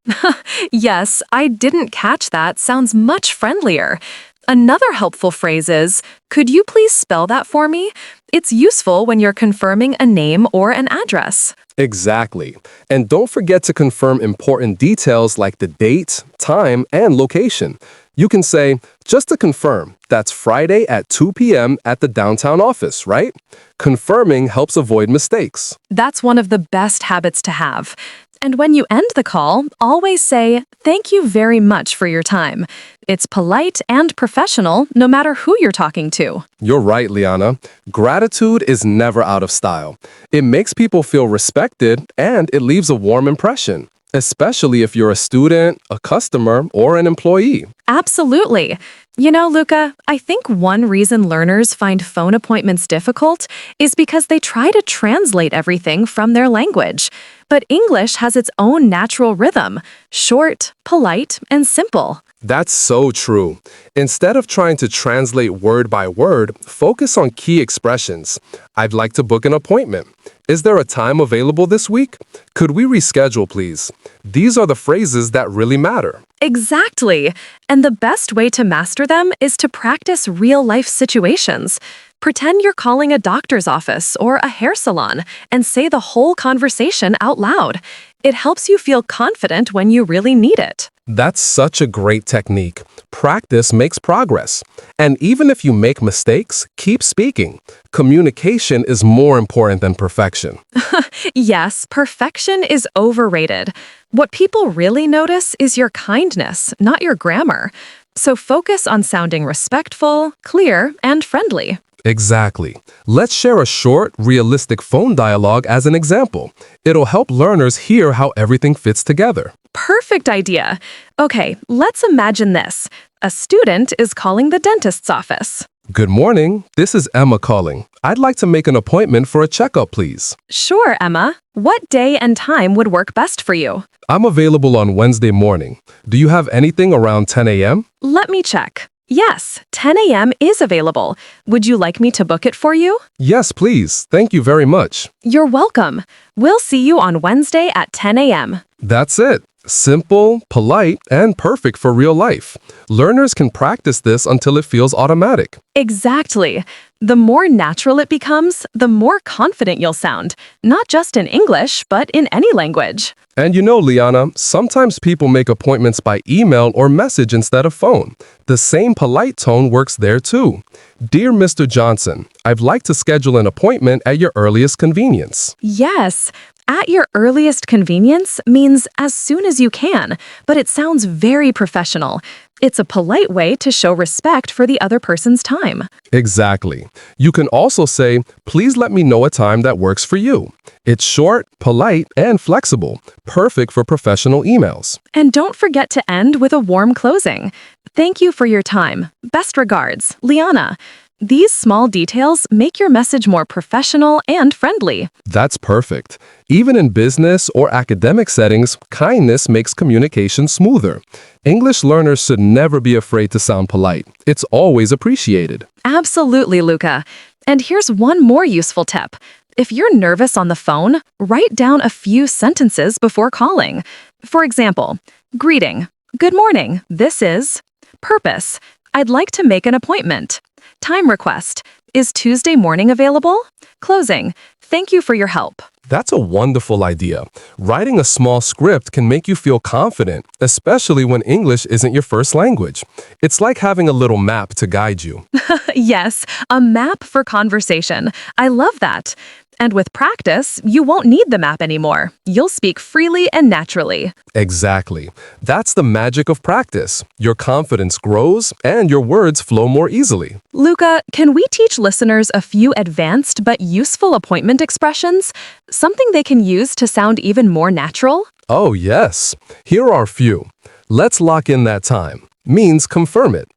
Yes, I didn't catch that sounds much friendlier. Another helpful phrase is, could you please spell that for me? It's useful when you're confirming a name or an address. Exactly. And don't forget to confirm important details like the date, time, and location. You can say, just to confirm, that's Friday at 2 p.m. at the downtown office, right? Confirming helps avoid mistakes. That's one of the best habits to have. And when you end the call, always say, thank you very much for your time. It's polite and professional no matter who you're talking to. You're right, Liana. Gratitude is never out of style. It makes people feel respected and it leaves a warm impression, especially if you're a student, a customer, or an employee. Absolutely. You know, Luca, I think one reason learners find phone appointments difficult is because they try to translate everything from their language. But English has its own natural rhythm, short, polite, and simple. That's so true. Instead of trying to translate word by word, focus on key expressions. I'd like to book an appointment. Is there a time available this week? Could we reschedule, please? These are the phrases that really matter. Exactly. And the best way to master them is to practice real-life situations. Pretend you're calling a doctor's office or a hair salon and say the whole conversation out loud. It helps you feel confident when you really need it. That's such a great technique. Practice makes progress. And even if you make mistakes, keep speaking. Communication is more important than perfection. Yes, perfection is overrated. What people really notice is your kindness, not your grammar. So focus on sounding respectful, clear, and friendly. Exactly. Let's share a short, realistic phone dialogue as an example. It'll help learners hear how everything fits together. Perfect idea. Okay, let's imagine this. A student is calling the dentist's office. Good morning. This is Emma calling. I'd like to make an appointment for a checkup, please. Sure, Emma. What day and time would work best for you? I'm available on Wednesday morning. Do you have anything around 10 a.m.? Let me check. Yes, 10 a.m. is available. Would you like me to book it for you? Yes, please. Thank you very much. You're welcome. We'll see you on Wednesday at 10 a.m. That's it. Simple, polite, and perfect for real life. Learners can practice this until it feels automatic. Exactly. The more natural it becomes, the more confident you'll sound, not just in English, but in any language. And you know, Liana, sometimes people make appointments by email or message instead of phone. The same polite tone works there too. Dear Mr. Johnson, I'd like to schedule an appointment at your earliest convenience. Yes. At your earliest convenience means as soon as you can, but it sounds very professional. It's a polite way to show respect for the other person's time. Exactly. You can also say, please let me know a time that works for you. It's short, polite, and flexible, perfect for professional emails. And don't forget to end with a warm closing. Thank you for your time. Best regards, Liana. These small details make your message more professional and friendly. That's perfect. Even in business or academic settings, kindness makes communication smoother. English learners should never be afraid to sound polite. It's always appreciated. Absolutely, Luca. And here's one more useful tip. If you're nervous on the phone, write down a few sentences before calling. For example, greeting. Good morning. This is purpose. I'd like to make an appointment. Time request. Is Tuesday morning available? Closing. Thank you for your help. That's a wonderful idea. Writing a small script can make you feel confident, especially when English isn't your first language. It's like having a little map to guide you. Yes, a map for conversation. I love that. And with practice, you won't need the map anymore. You'll speak freely and naturally. Exactly. That's the magic of practice. Your confidence grows and your words flow more easily. Luca, can we teach listeners a few advanced but useful appointment expressions? Something they can use to sound even more natural? Oh, yes. Here are a few. Let's lock in that time. Means confirm it.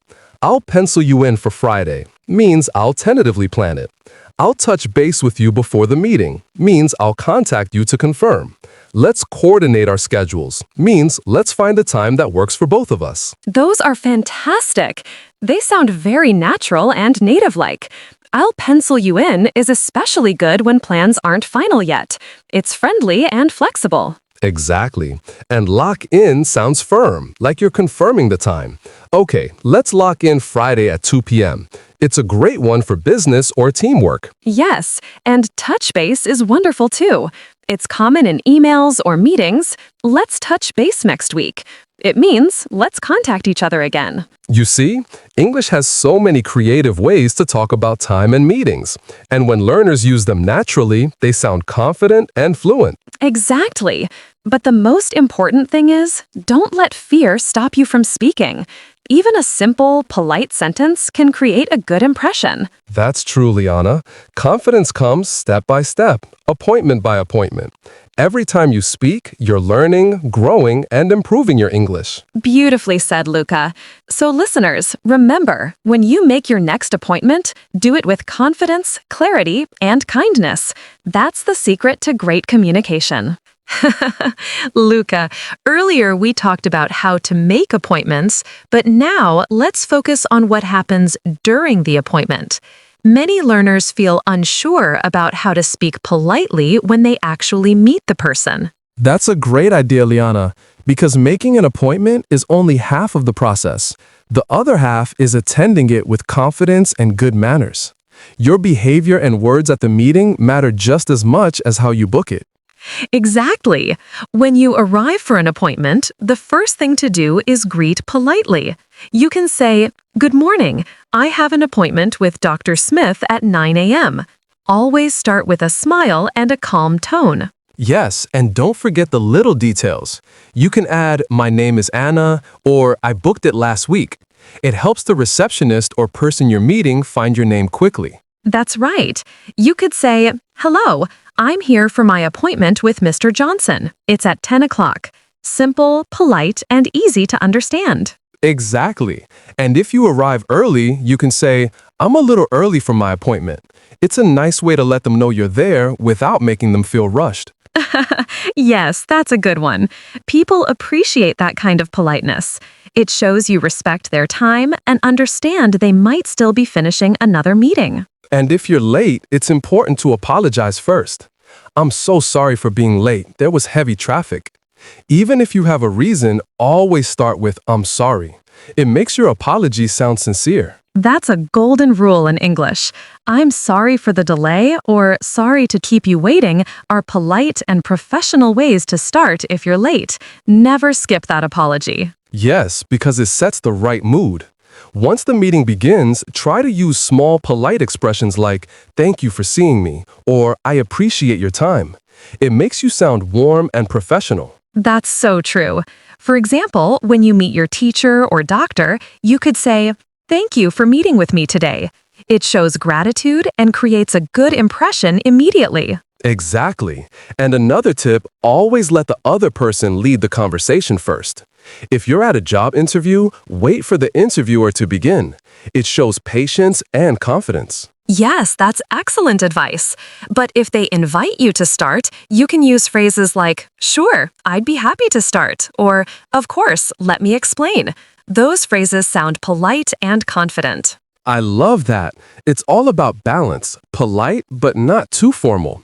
I'll pencil you in for Friday. Means I'll tentatively plan it. I'll touch base with you before the meeting. Means I'll contact you to confirm. Let's coordinate our schedules. Means let's find a time that works for both of us. Those are fantastic. They sound very natural and native-like. I'll pencil you in is especially good when plans aren't final yet. It's friendly and flexible. Exactly. And lock in sounds firm, like you're confirming the time. Okay, let's lock in Friday at 2 p.m. It's a great one for business or teamwork. Yes, and touch base is wonderful too. It's common in emails or meetings. Let's touch base next week. It means let's contact each other again. You see, English has so many creative ways to talk about time and meetings. And when learners use them naturally, they sound confident and fluent. Exactly. But the most important thing is, don't let fear stop you from speaking. Even a simple, polite sentence can create a good impression. That's true, Liana. Confidence comes step by step, appointment by appointment. Every time you speak, you're learning, growing, and improving your English. Beautifully said, Luca. So listeners, remember, when you make your next appointment, do it with confidence, clarity, and kindness. That's the secret to great communication. Luca, earlier we talked about how to make appointments, but now let's focus on what happens during the appointment. Many learners feel unsure about how to speak politely when they actually meet the person. That's a great idea, Liana, because making an appointment is only half of the process. The other half is attending it with confidence and good manners. Your behavior and words at the meeting matter just as much as how you book it. Exactly. When you arrive for an appointment, the first thing to do is greet politely. You can say, "Good morning. I have an appointment with Dr. Smith at 9 a.m." Always start with a smile and a calm tone. Yes, and don't forget the little details. You can add, "My name is Anna," or "I booked it last week." It helps the receptionist or person you're meeting find your name quickly. That's right. You could say, "Hello, I'm here for my appointment with Mr. Johnson. It's at 10 o'clock. Simple, polite, and easy to understand. Exactly. And if you arrive early, you can say, "I'm a little early for my appointment." It's a nice way to let them know you're there without making them feel rushed. Yes, that's a good one. People appreciate that kind of politeness. It shows you respect their time and understand they might still be finishing another meeting. And if you're late, it's important to apologize first. "I'm so sorry for being late. There was heavy traffic." Even if you have a reason, always start with "I'm sorry." It makes your apology sound sincere. That's a golden rule in English. "I'm sorry for the delay" or "sorry to keep you waiting" are polite and professional ways to start if you're late. Never skip that apology. Yes, because it sets the right mood. Once the meeting begins, try to use small, polite expressions like, "Thank you for seeing me," or "I appreciate your time." It makes you sound warm and professional. That's so true. For example, when you meet your teacher or doctor, you could say, "Thank you for meeting with me today." It shows gratitude and creates a good impression immediately. Exactly. And another tip, always let the other person lead the conversation first. If you're at a job interview, wait for the interviewer to begin. It shows patience and confidence. Yes, that's excellent advice. But if they invite you to start, you can use phrases like, "Sure, I'd be happy to start," or "Of course, let me explain." Those phrases sound polite and confident. I love that. It's all about balance, polite but not too formal.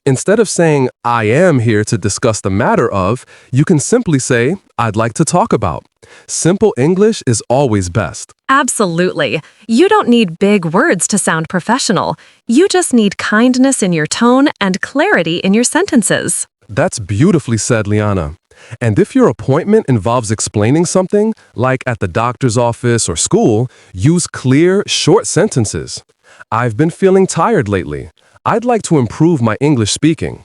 Instead of saying, "I am here to discuss the matter of," you can simply say, "I'd like to talk about." Simple English is always best. Absolutely. You don't need big words to sound professional. You just need kindness in your tone and clarity in your sentences. That's beautifully said, Liana. And if your appointment involves explaining something, like at the doctor's office or school, use clear, short sentences. "I've been feeling tired lately. I'd like to improve my English speaking."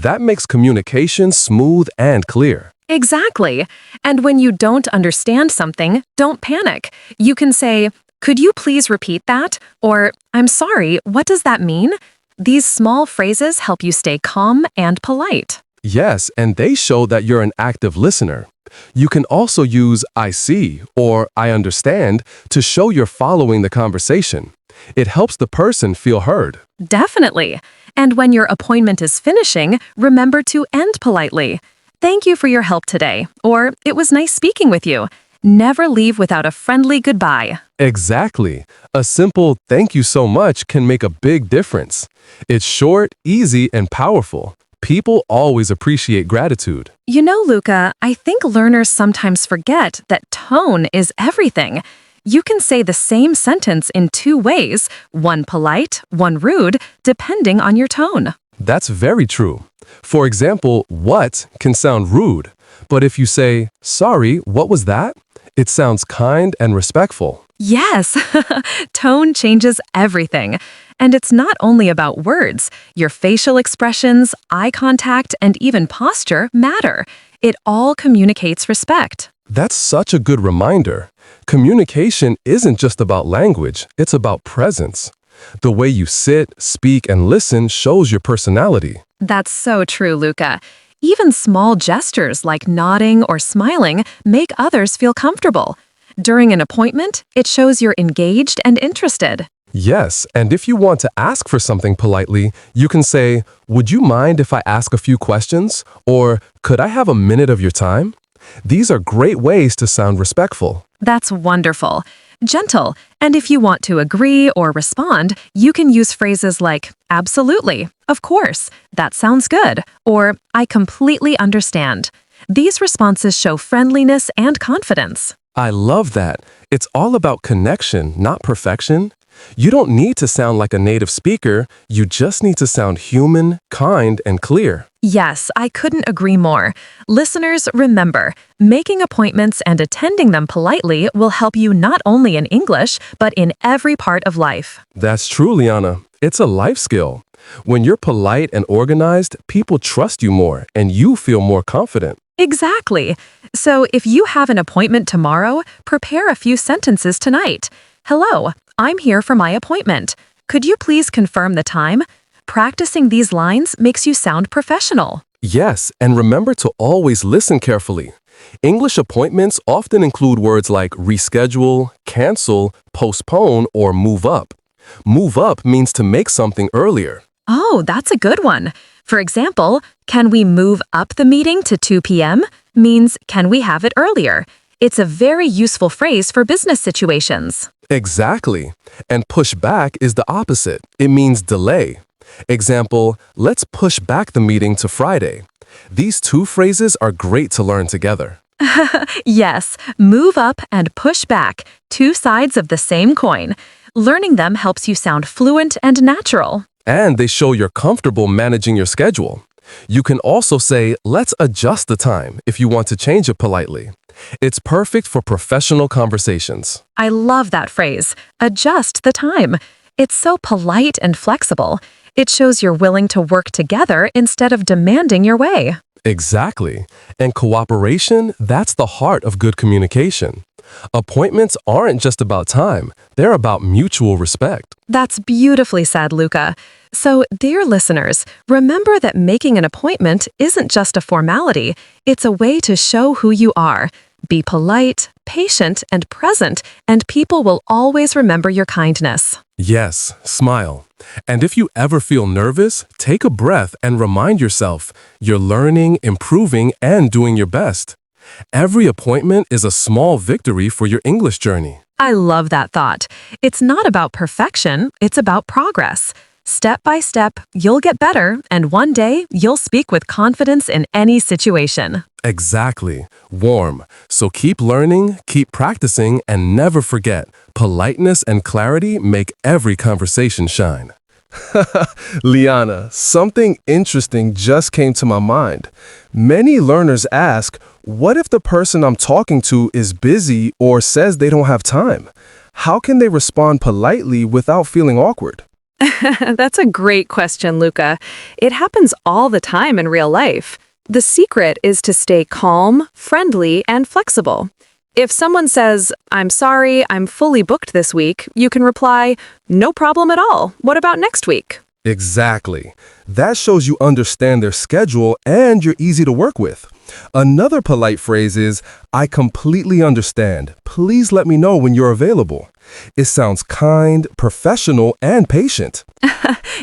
That makes communication smooth and clear. Exactly. And when you don't understand something, don't panic. You can say, "Could you please repeat that?" Or, "I'm sorry, what does that mean?" These small phrases help you stay calm and polite. Yes, and they show that you're an active listener. You can also use "I see" or "I understand" to show you're following the conversation. It helps the person feel heard. Definitely. And when your appointment is finishing, remember to end politely. "Thank you for your help today," or "It was nice speaking with you." Never leave without a friendly goodbye. Exactly. A simple "thank you so much" can make a big difference. It's short, easy, and powerful. People always appreciate gratitude. You know, Luca, I think learners sometimes forget that tone is everything. You can say the same sentence in two ways, one polite, one rude, depending on your tone. That's very true. For example, "what" can sound rude, but if you say, "Sorry, what was that?" it sounds kind and respectful. Yes, tone changes everything. And it's not only about words. Your facial expressions, eye contact, and even posture matter. It all communicates respect. That's such a good reminder. Communication isn't just about language, it's about presence. The way you sit, speak, and listen shows your personality. That's so true, Luca. Even small gestures like nodding or smiling make others feel comfortable. During an appointment, it shows you're engaged and interested. Yes, and if you want to ask for something politely, you can say, "Would you mind if I ask a few questions?" Or, "Could I have a minute of your time?" These are great ways to sound respectful. That's wonderful. Gentle. And if you want to agree or respond, you can use phrases like, "Absolutely," "Of course," "That sounds good," or "I completely understand." These responses show friendliness and confidence. I love that. It's all about connection, not perfection. You don't need to sound like a native speaker, you just need to sound human, kind, and clear. Yes, I couldn't agree more. Listeners, remember, making appointments and attending them politely will help you not only in English, but in every part of life. That's true, Liana. It's a life skill. When you're polite and organized, people trust you more and you feel more confident. Exactly. So if you have an appointment tomorrow, prepare a few sentences tonight. Hello, I'm here for my appointment. Could you please confirm the time? Practicing these lines makes you sound professional. Yes, and remember to always listen carefully. English appointments often include words like reschedule, cancel, postpone, or move up. Move up means to make something earlier. Oh, that's a good one. For example, can we move up the meeting to 2 p.m. means can we have it earlier? It's a very useful phrase for business situations. Exactly. And push back is the opposite. It means delay. Example, let's push back the meeting to Friday. These two phrases are great to learn together. Yes, move up and push back, two sides of the same coin. Learning them helps you sound fluent and natural. And they show you're comfortable managing your schedule. You can also say, let's adjust the time if you want to change it politely. It's perfect for professional conversations. I love that phrase, adjust the time. It's so polite and flexible. It shows you're willing to work together instead of demanding your way. Exactly. And cooperation, that's the heart of good communication. Appointments aren't just about time, they're about mutual respect. That's beautifully said, Luca. So, dear listeners, remember that making an appointment isn't just a formality, it's a way to show who you are. Be polite, patient, and present, and people will always remember your kindness. Yes, smile. And if you ever feel nervous, take a breath and remind yourself you're learning, improving, and doing your best. Every appointment is a small victory for your English journey. I love that thought. It's not about perfection, it's about progress. Step by step, you'll get better, and one day, you'll speak with confidence in any situation. Exactly. Warm. So keep learning, keep practicing, and never forget, politeness and clarity make every conversation shine. Liana, something interesting just came to my mind. Many learners ask, what if the person I'm talking to is busy or says they don't have time? How can they respond politely without feeling awkward? That's a great question, Luca. It happens all the time in real life. The secret is to stay calm, friendly, and flexible. If someone says, I'm sorry, I'm fully booked this week, you can reply, no problem at all. What about next week? Exactly. That shows you understand their schedule and you're easy to work with. Another polite phrase is, I completely understand. Please let me know when you're available. It sounds kind, professional, and patient.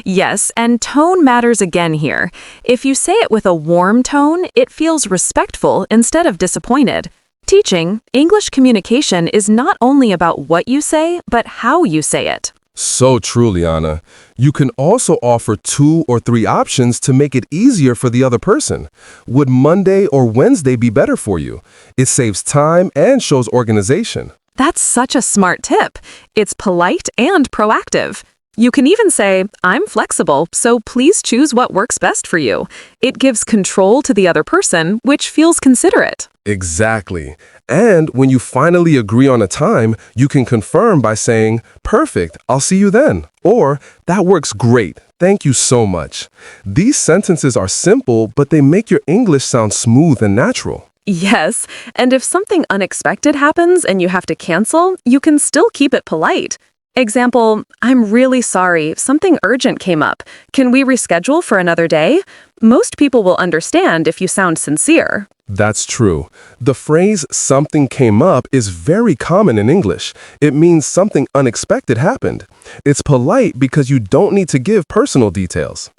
Yes, and tone matters again here. If you say it with a warm tone, it feels respectful instead of disappointed. Teaching, English communication is not only about what you say, but how you say it. So true, Liana. You can also offer 2 or 3 options to make it easier for the other person. Would Monday or Wednesday be better for you? It saves time and shows organization. That's such a smart tip. It's polite and proactive. You can even say, I'm flexible, so please choose what works best for you. It gives control to the other person, which feels considerate. Exactly. And when you finally agree on a time, you can confirm by saying, perfect, I'll see you then. Or, that works great. Thank you so much. These sentences are simple, but they make your English sound smooth and natural. Yes, and if something unexpected happens and you have to cancel, you can still keep it polite. Example, I'm really sorry, something urgent came up. Can we reschedule for another day? Most people will understand if you sound sincere. That's true. The phrase something came up is very common in English. It means something unexpected happened. It's polite because you don't need to give personal details.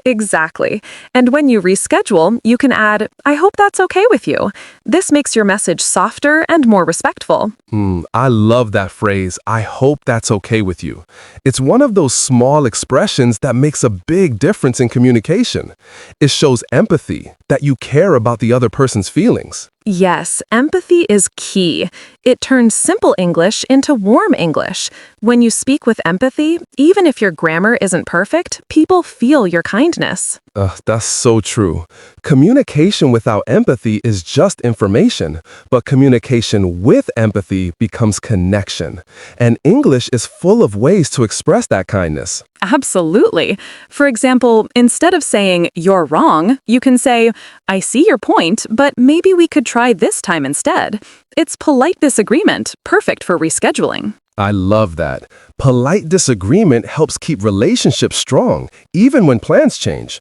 Exactly. And when you reschedule, you can add, I hope that's okay with you. This makes your message softer and more respectful. I love that phrase, I hope that's okay with you. It's one of those small expressions that makes a big difference in communication. It shows empathy, that you care about the other person's feelings. Yes, empathy is key. It turns simple English into warm English. When you speak with empathy, even if your grammar isn't perfect, people feel your kindness. That's so true. Communication without empathy is just information, but communication with empathy becomes connection. And English is full of ways to express that kindness. Absolutely. For example, instead of saying, "You're wrong," you can say, "I see your point, but maybe we could try this time instead." It's polite disagreement, perfect for rescheduling. I love that. Polite disagreement helps keep relationships strong, even when plans change.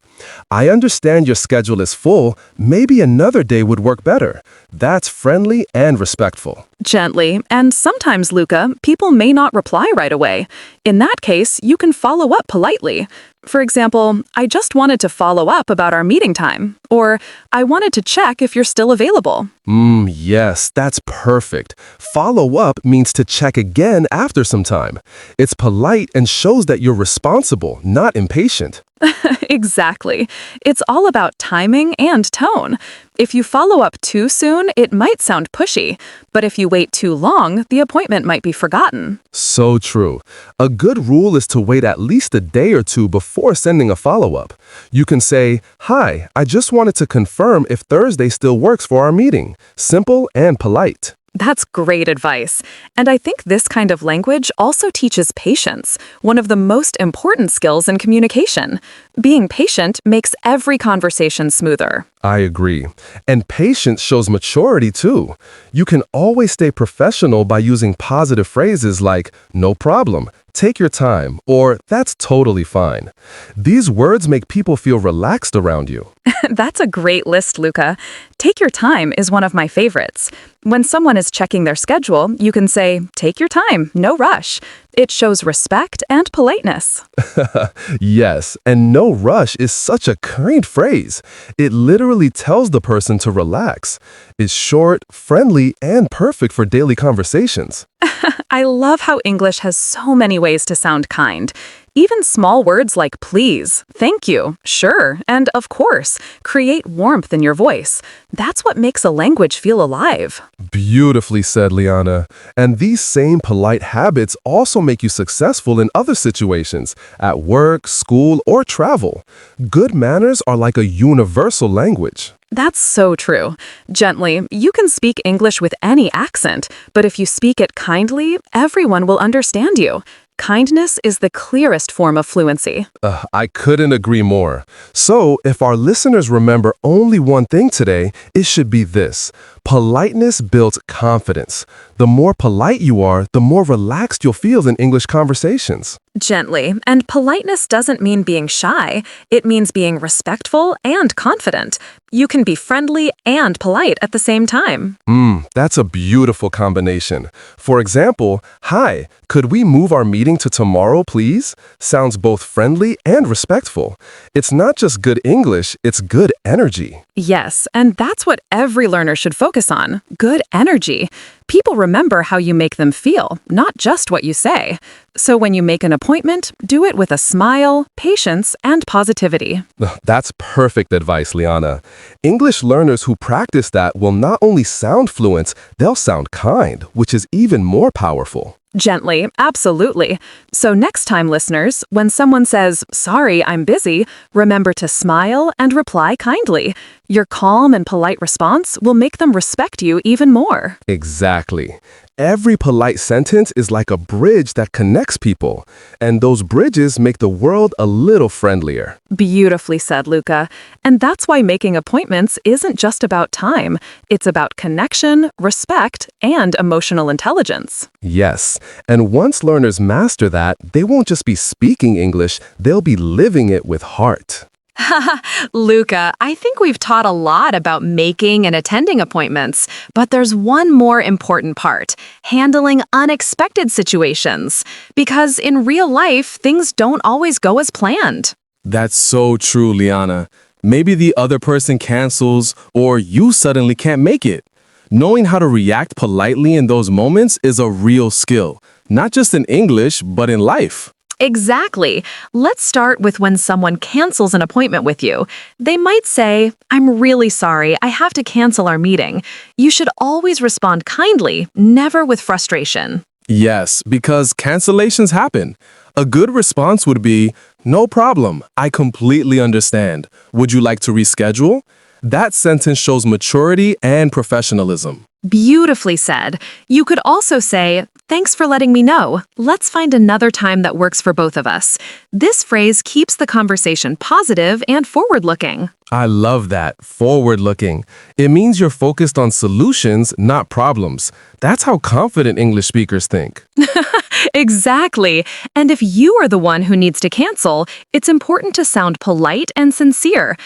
I understand your schedule is full. Maybe another day would work better. That's friendly and respectful. Gently, and sometimes, Luca, people may not reply right away. In that case, you can follow up politely. For example, "I just wanted to follow up about our meeting time," or "I wanted to check if you're still available." Yes, that's perfect. Follow up means to check again after some time. It's polite and shows that you're responsible, not impatient. Exactly. It's all about timing and tone. If you follow up too soon, it might sound pushy, but if you wait too long, the appointment might be forgotten. So true. A good rule is to wait at least a day or two before sending a follow-up. You can say, "Hi, I just wanted to confirm if Thursday still works for our meeting." Simple and polite. That's great advice. And I think this kind of language also teaches patience, one of the most important skills in communication. Being patient makes every conversation smoother. I agree. And patience shows maturity too. You can always stay professional by using positive phrases like, "No problem," "Take your time," or "That's totally fine." These words make people feel relaxed around you. That's a great list, Luca. "Take your time" is one of my favorites. When someone is checking their schedule, you can say, "Take your time, no rush." It shows respect and politeness. Yes, and "no rush" is such a kind phrase. It literally tells the person to relax. It's short, friendly, and perfect for daily conversations. I love how English has so many ways to sound kind. Even small words like "please," "thank you," "sure," and "of course" create warmth in your voice. That's what makes a language feel alive. Beautifully said, Liana. And these same polite habits also make you successful in other situations, at work, school, or travel. Good manners are like a universal language. That's so true. Gently, you can speak English with any accent, but if you speak it kindly, everyone will understand you. Kindness is the clearest form of fluency. I couldn't agree more. So, if our listeners remember only one thing today, it should be this. Politeness builds confidence. The more polite you are, the more relaxed you'll feel in English conversations. Gently, and politeness doesn't mean being shy. It means being respectful and confident. You can be friendly and polite at the same time. That's a beautiful combination. For example, "Hi, could we move our meeting to tomorrow, please?" Sounds both friendly and respectful. It's not just good English, it's good energy. Yes, and that's what every learner should focus on. Good energy. People remember how you make them feel, not just what you say. So when you make an appointment, do it with a smile, patience, and positivity. That's perfect advice, Liana. English learners who practice that will not only sound fluent, they'll sound kind, which is even more powerful. Gently, absolutely. So next time, listeners, when someone says, "Sorry, I'm busy," remember to smile and reply kindly. Your calm and polite response will make them respect you even more. Exactly. Every polite sentence is like a bridge that connects people, and those bridges make the world a little friendlier. Beautifully said, Luca. And that's why making appointments isn't just about time. It's about connection, respect, and emotional intelligence. Yes, and once learners master that, they won't just be speaking English, they'll be living it with heart. Luca, I think we've taught a lot about making and attending appointments, but there's one more important part, handling unexpected situations. Because in real life, things don't always go as planned. That's so true, Liana. Maybe the other person cancels or you suddenly can't make it. Knowing how to react politely in those moments is a real skill, not just in English, but in life. Exactly. Let's start with when someone cancels an appointment with you. They might say, "I'm really sorry, I have to cancel our meeting." You should always respond kindly, never with frustration. Yes, because cancellations happen. A good response would be, "No problem, I completely understand. Would you like to reschedule?" That sentence shows maturity and professionalism. Beautifully said. You could also say, "Thanks for letting me know. Let's find another time that works for both of us." This phrase keeps the conversation positive and forward-looking. I love that, forward-looking. It means you're focused on solutions, not problems. That's how confident English speakers think. Exactly. And if you are the one who needs to cancel, it's important to sound polite and sincere.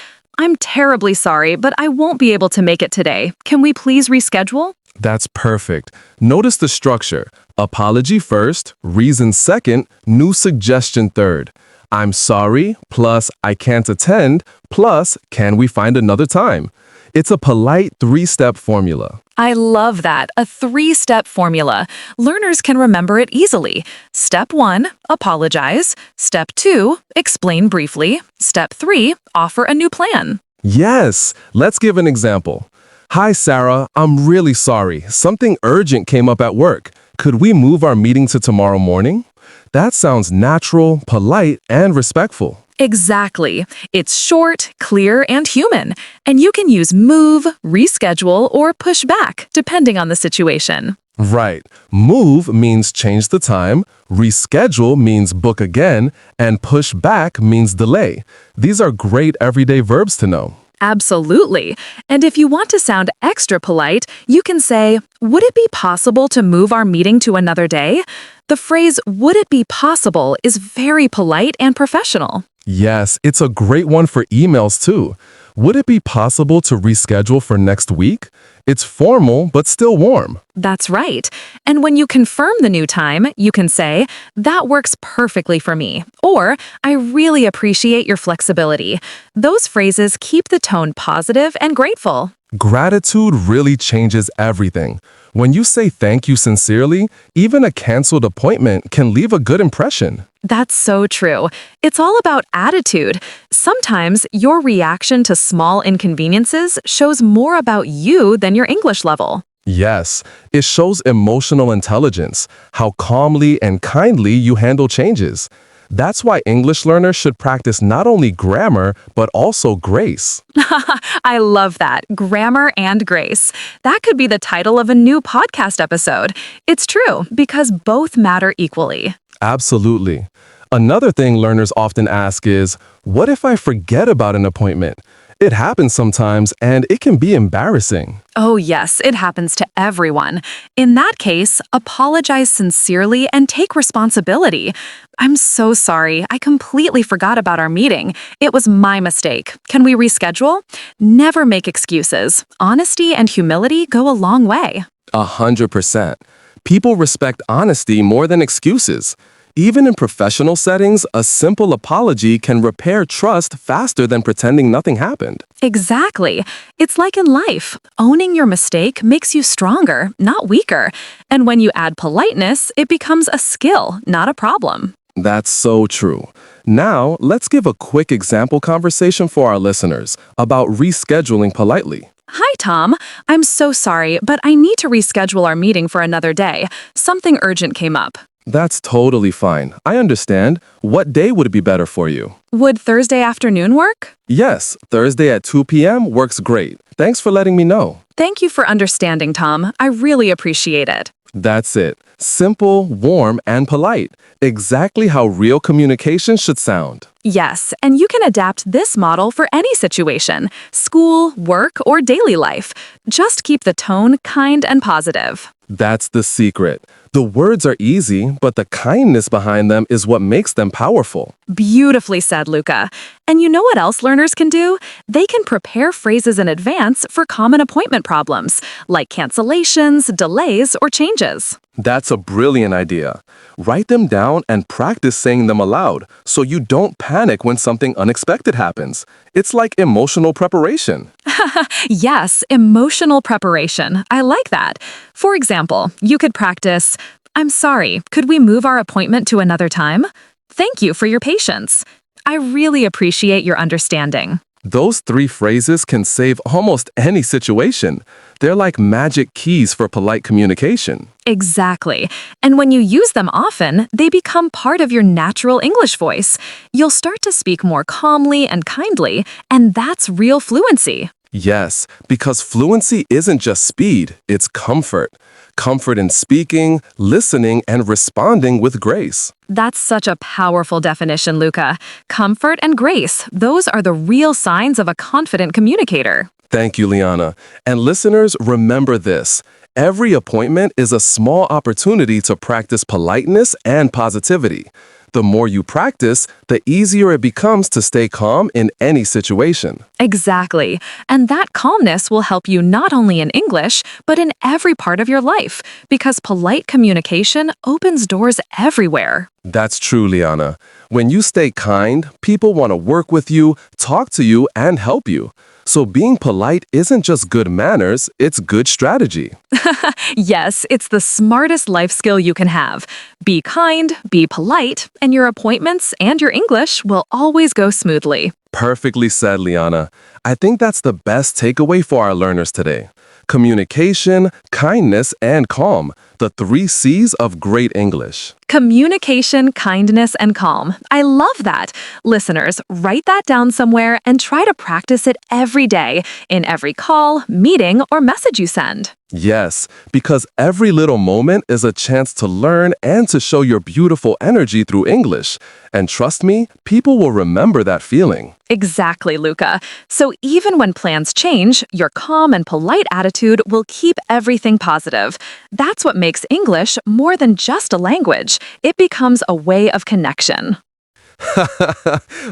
"I'm terribly sorry, but I won't be able to make it today. Can we please reschedule?" That's perfect. Notice the structure. Apology first, reason second, new suggestion third. I'm sorry, plus I can't attend, plus can we find another time? It's a polite three-step formula. I love that, a three-step formula. Learners can remember it easily. Step 1, apologize. Step 2, explain briefly. Step 3, offer a new plan. Yes, let's give an example. Hi, Sarah, I'm really sorry. Something urgent came up at work. Could we move our meeting to tomorrow morning? That sounds natural, polite, and respectful. Exactly. It's short, clear, and human. And you can use move, reschedule, or push back, depending on the situation. Right. Move means change the time, reschedule means book again, and push back means delay. These are great everyday verbs to know. Absolutely. And if you want to sound extra polite, you can say, "Would it be possible to move our meeting to another day?" The phrase, "would it be possible," is very polite and professional. Yes, it's a great one for emails too. Would it be possible to reschedule for next week? It's formal, but still warm. That's right. And when you confirm the new time, you can say, "That works perfectly for me," or "I really appreciate your flexibility." Those phrases keep the tone positive and grateful. Gratitude really changes everything. When you say thank you sincerely, even a canceled appointment can leave a good impression. That's so true. It's all about attitude. Sometimes your reaction to small inconveniences shows more about you than your English level. Yes, it shows emotional intelligence, how calmly and kindly you handle changes. That's why English learners should practice not only grammar, but also grace. I love that. Grammar and grace. That could be the title of a new podcast episode. It's true, because both matter equally. Absolutely. Another thing learners often ask is, what if I forget about an appointment? It happens sometimes, and it can be embarrassing. Oh yes, it happens to everyone. In that case, apologize sincerely and take responsibility. "I'm so sorry. I completely forgot about our meeting. It was my mistake. Can we reschedule?" Never make excuses. Honesty and humility go a long way. 100%. People respect honesty more than excuses. Even in professional settings, a simple apology can repair trust faster than pretending nothing happened. Exactly. It's like in life. Owning your mistake makes you stronger, not weaker. And when you add politeness, it becomes a skill, not a problem. That's so true. Now, let's give a quick example conversation for our listeners about rescheduling politely. "Hi, Tom. I'm so sorry, but I need to reschedule our meeting for another day. Something urgent came up." That's totally fine. I understand. What day would be better for you? Would Thursday afternoon work? Yes, Thursday at 2 p.m. works great. Thanks for letting me know. Thank you for understanding, Tom. I really appreciate it. That's it. Simple, warm, and polite. Exactly how real communication should sound. Yes, and you can adapt this model for any situation, school, work, or daily life. Just keep the tone kind and positive. That's the secret. The words are easy, but the kindness behind them is what makes them powerful. Beautifully said, Luca. And you know what else learners can do? They can prepare phrases in advance for common appointment problems, like cancellations, delays, or changes. That's a brilliant idea. Write them down and practice saying them aloud so you don't panic when something unexpected happens. It's like emotional preparation. Yes, emotional preparation. I like that. For example, you could practice, "I'm sorry, could we move our appointment to another time?" Thank you for your patience. I really appreciate your understanding. Those 3 phrases can save almost any situation. They're like magic keys for polite communication. Exactly. And when you use them often, they become part of your natural English voice. You'll start to speak more calmly and kindly, and that's real fluency. Yes, because fluency isn't just speed, it's comfort. Comfort in speaking, listening, and responding with grace. That's such a powerful definition, Luca. Comfort and grace, those are the real signs of a confident communicator. Thank you, Liana. And listeners, remember this. Every appointment is a small opportunity to practice politeness and positivity. The more you practice, the easier it becomes to stay calm in any situation. Exactly. And that calmness will help you not only in English, but in every part of your life, because polite communication opens doors everywhere. That's true, Liana. When you stay kind, people want to work with you, talk to you, and help you. So being polite isn't just good manners, it's good strategy. Yes, it's the smartest life skill you can have. Be kind, be polite, and your appointments and your English will always go smoothly. Perfectly said, Liana. I think that's the best takeaway for our learners today. Communication, kindness, and calm, the 3 C's of great English. Communication, kindness, and calm. I love that. Listeners, write that down somewhere and try to practice it every day in every call, meeting, or message you send. Yes, because every little moment is a chance to learn and to show your beautiful energy through English. And trust me, people will remember that feeling. Exactly, Luca. So even when plans change, your calm and polite attitude will keep everything positive. That's what makes English more than just a language. It becomes a way of connection.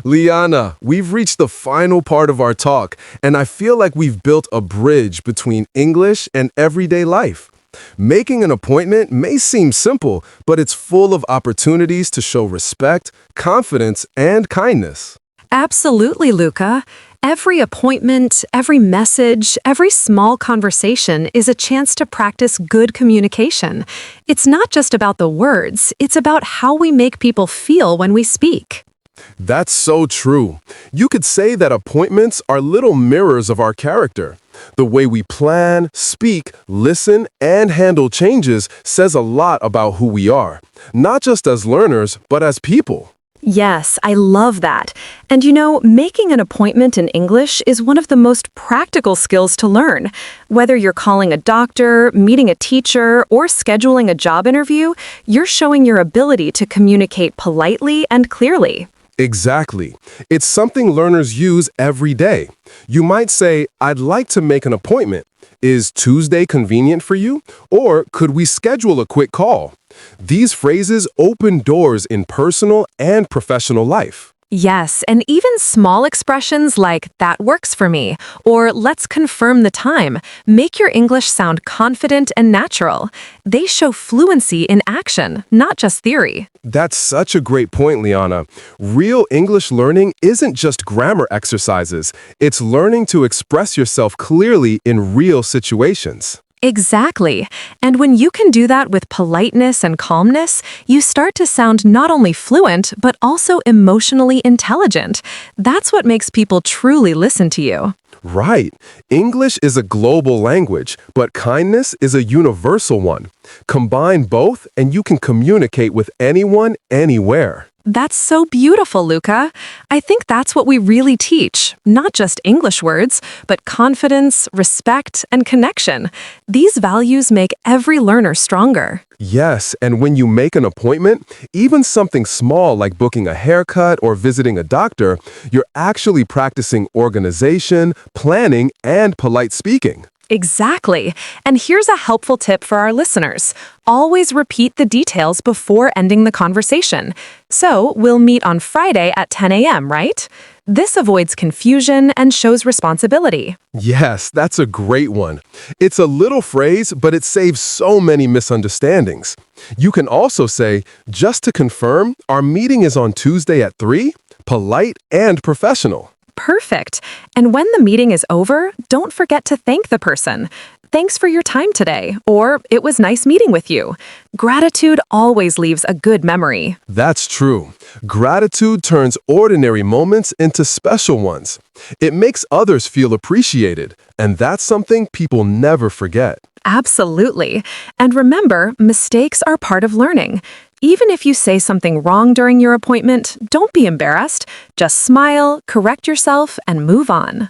Liana, we've reached the final part of our talk, and I feel like we've built a bridge between English and everyday life. Making an appointment may seem simple, but it's full of opportunities to show respect, confidence, and kindness. Absolutely, Luca. Every appointment, every message, every small conversation is a chance to practice good communication. It's not just about the words, it's about how we make people feel when we speak. That's so true. You could say that appointments are little mirrors of our character. The way we plan, speak, listen, and handle changes says a lot about who we are, not just as learners, but as people. Yes, I love that. And you know, making an appointment in English is one of the most practical skills to learn. Whether you're calling a doctor, meeting a teacher, or scheduling a job interview, you're showing your ability to communicate politely and clearly. Exactly. It's something learners use every day. You might say, "I'd like to make an appointment. Is Tuesday convenient for you? Or could we schedule a quick call?" These phrases open doors in personal and professional life. Yes, and even small expressions like "that works for me" or "let's confirm the time" make your English sound confident and natural. They show fluency in action, not just theory. That's such a great point, Liana. Real English learning isn't just grammar exercises. It's learning to express yourself clearly in real situations. Exactly. And when you can do that with politeness and calmness, you start to sound not only fluent, but also emotionally intelligent. That's what makes people truly listen to you. Right. English is a global language, but kindness is a universal one. Combine both, and you can communicate with anyone, anywhere. That's so beautiful, Luca. I think that's what we really teach, not just English words, but confidence, respect, and connection. These values make every learner stronger. Yes, and when you make an appointment, even something small like booking a haircut or visiting a doctor, you're actually practicing organization, planning, and polite speaking. Exactly. And here's a helpful tip for our listeners. Always repeat the details before ending the conversation. So, we'll meet on Friday at 10 a.m., right? This avoids confusion and shows responsibility. Yes, that's a great one. It's a little phrase, but it saves so many misunderstandings. You can also say, "Just to confirm, our meeting is on Tuesday at 3, polite and professional." Perfect. And when the meeting is over, don't forget to thank the person. Thanks for your time today, or it was nice meeting with you. Gratitude always leaves a good memory. That's true. Gratitude turns ordinary moments into special ones. It makes others feel appreciated, and that's something people never forget. Absolutely. And remember, mistakes are part of learning. Even if you say something wrong during your appointment, don't be embarrassed. Just smile, correct yourself, and move on.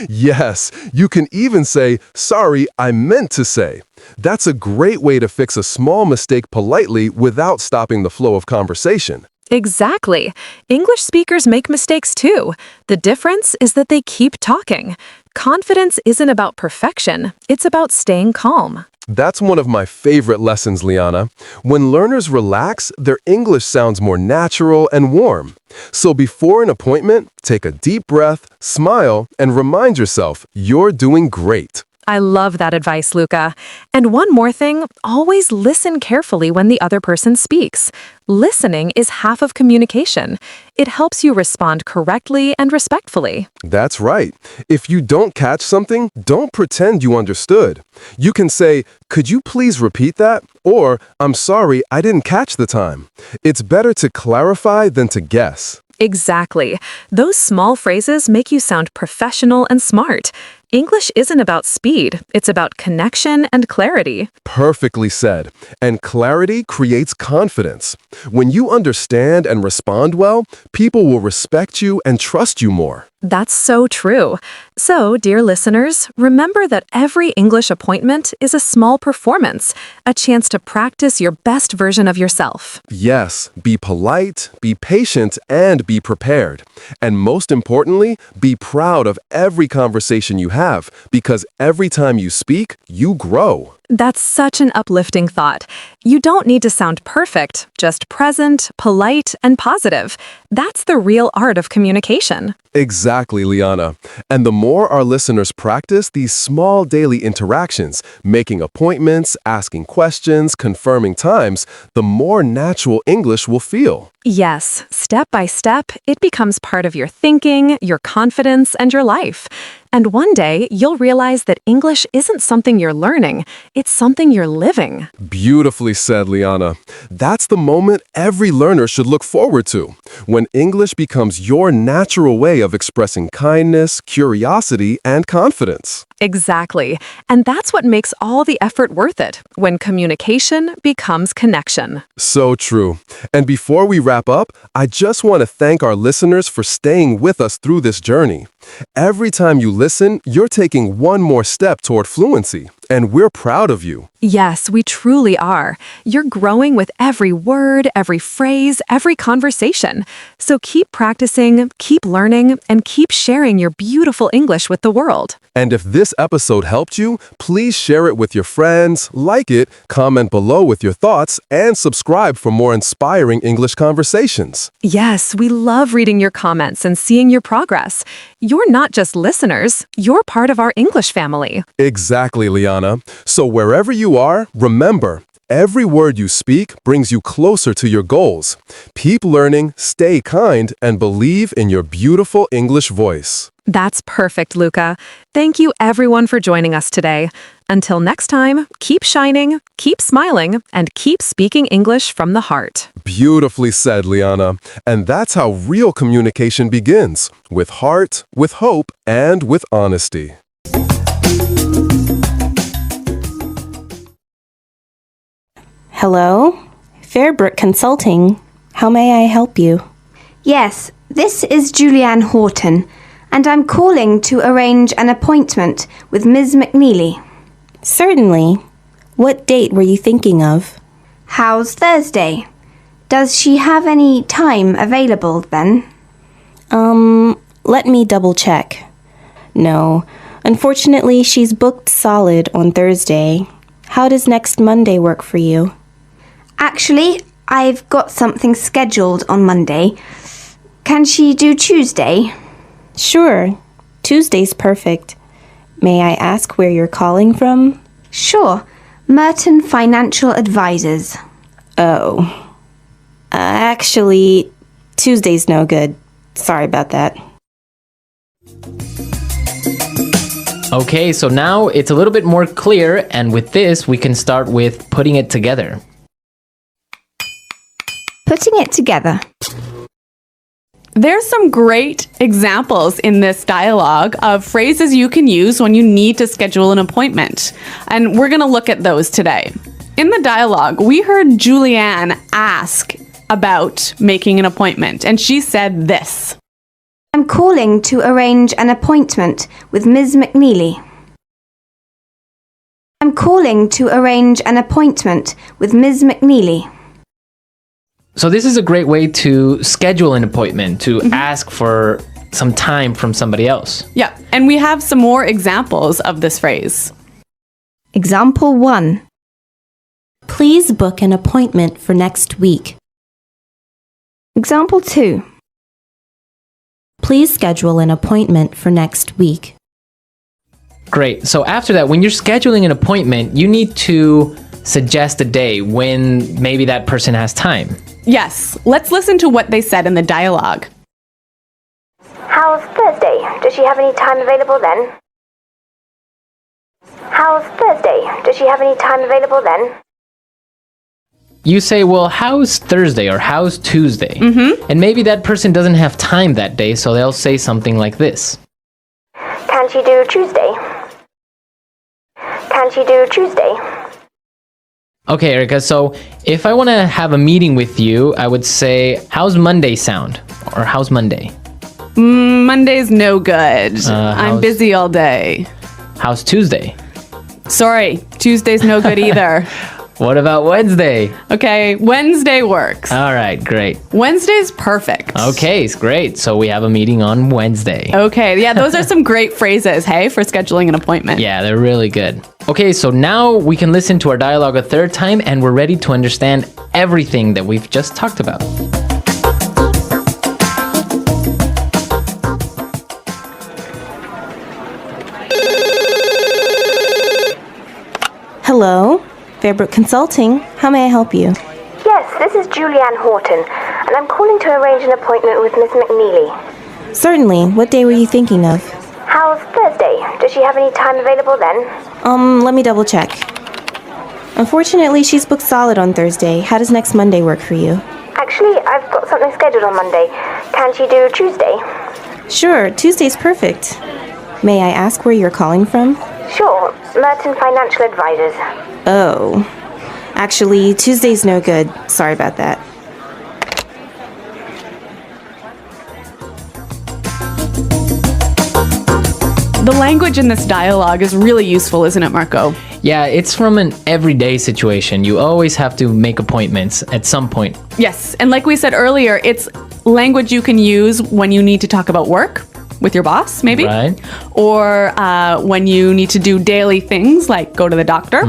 Yes, you can even say, "Sorry, I meant to say." That's a great way to fix a small mistake politely without stopping the flow of conversation. Exactly. English speakers make mistakes too. The difference is that they keep talking. Confidence isn't about perfection, it's about staying calm. That's one of my favorite lessons, Liana. When learners relax, their English sounds more natural and warm. So before an appointment, take a deep breath, smile, and remind yourself you're doing great. I love that advice, Luca. And one more thing, always listen carefully when the other person speaks. Listening is half of communication. It helps you respond correctly and respectfully. That's right. If you don't catch something, don't pretend you understood. You can say, "Could you please repeat that?" Or, "I'm sorry, I didn't catch the time." It's better to clarify than to guess. Exactly. Those small phrases make you sound professional and smart. English isn't about speed, it's about connection and clarity. Perfectly said. And clarity creates confidence. When you understand and respond well, people will respect you and trust you more. That's so true. So, dear listeners, remember that every English appointment is a small performance, a chance to practice your best version of yourself. Yes, be polite, be patient, and be prepared. And most importantly, be proud of every conversation you have, because every time you speak, you grow. That's such an uplifting thought. You don't need to sound perfect, just present, polite, and positive. That's the real art of communication. Exactly, Liana. And the more our listeners practice these small daily interactions, making appointments, asking questions, confirming times, the more natural English will feel. Yes, step by step, it becomes part of your thinking, your confidence, and your life. And one day, you'll realize that English isn't something you're learning, it's something you're living. Beautifully said, Liana. That's the moment every learner should look forward to, when English becomes your natural way of expressing kindness, curiosity, and confidence. Exactly. And that's what makes all the effort worth it, when communication becomes connection. So true. And before we wrap up, I just want to thank our listeners for staying with us through this journey. Every time you listen, you're taking one more step toward fluency, and we're proud of you. Yes, we truly are. You're growing with every word, every phrase, every conversation. So keep practicing, keep learning, and keep sharing your beautiful English with the world. And if this episode helped you, please share it with your friends, like it, comment below with your thoughts, and subscribe for more inspiring English conversations. Yes, we love reading your comments and seeing your progress. You're not just listeners, you're part of our English family. Exactly, Liana. So wherever you are, remember, every word you speak brings you closer to your goals. Keep learning, stay kind, and believe in your beautiful English voice. That's perfect, Luca. Thank you everyone for joining us today. Until next time, keep shining, keep smiling, and keep speaking English from the heart. Beautifully said, Liana. And that's how real communication begins, with heart, with hope, and with honesty. Hello? Fairbrook Consulting. How may I help you? Yes, this is 𝗔𝗯𝗶𝗴, and I'm calling to arrange an appointment with Ms. McNeely. Certainly. What date were you thinking of? How's Thursday? Does she have any time available then? Let me double check. No, unfortunately, she's booked solid on Thursday. How does next Monday work for you? Actually, I've got something scheduled on Monday. Can she do Tuesday? Sure. Tuesday's perfect. May I ask where you're calling from? Sure. Merton Financial Advisors. Oh. Actually, Tuesday's no good. Sorry about that. Okay, so now it's a little bit more clear, and with this, we can start with putting it together. Putting it together. There's some great examples in this dialogue of phrases you can use when you need to schedule an appointment. And we're going to look at those today. In the dialogue, we heard Julianne ask about making an appointment, and she said this. I'm calling to arrange an appointment with Ms. McNeely. I'm calling to arrange an appointment with Ms. McNeely. So this is a great way to schedule an appointment, to ask for some time from somebody else. Yeah, and we have some more examples of this phrase. Example 1. Please book an appointment for next week. Example 2. Please schedule an appointment for next week. Great. So after that, when you're scheduling an appointment, you need to suggest a day when maybe that person has time. Yes, let's listen to what they said in the dialogue. How's Thursday? Does she have any time available then? How's Thursday? Does she have any time available then? You say, well, how's Thursday or how's Tuesday? And maybe that person doesn't have time that day, so they'll say something like this. Can she do Tuesday? Can she do Tuesday? Okay, Erica, so if I want to have a meeting with you, I would say, how's Monday sound? Or how's Monday? Monday's no good. I'm busy all day. How's Tuesday? Sorry, Tuesday's no good either. What about Wednesday? Okay, Wednesday works. All right, great. Wednesday's perfect. Okay, it's great. So we have a meeting on Wednesday. Okay, yeah, those are some great phrases, hey, for scheduling an appointment. Yeah, they're really good. Okay, so now we can listen to our dialogue a third time and we're ready to understand everything that we've just talked about. Hello, Fairbrook Consulting. How may I help you? Yes, this is Julianne Horton, and I'm calling to arrange an appointment with Miss McNeely. Certainly. What day were you thinking of? How's Thursday? Does she have any time available then? Let me double check. Unfortunately, she's booked solid on Thursday. How does next Monday work for you? Actually, I've got something scheduled on Monday. Can she do Tuesday? Sure, Tuesday's perfect. May I ask where you're calling from? Sure, Merton Financial Advisors. Oh. Actually, Tuesday's no good. Sorry about that. The language in this dialogue is really useful, isn't it, Marco? Yeah, it's from an everyday situation. You always have to make appointments at some point. Yes, and like we said earlier, it's language you can use when you need to talk about work with your boss, maybe. Right. Or when you need to do daily things like go to the doctor.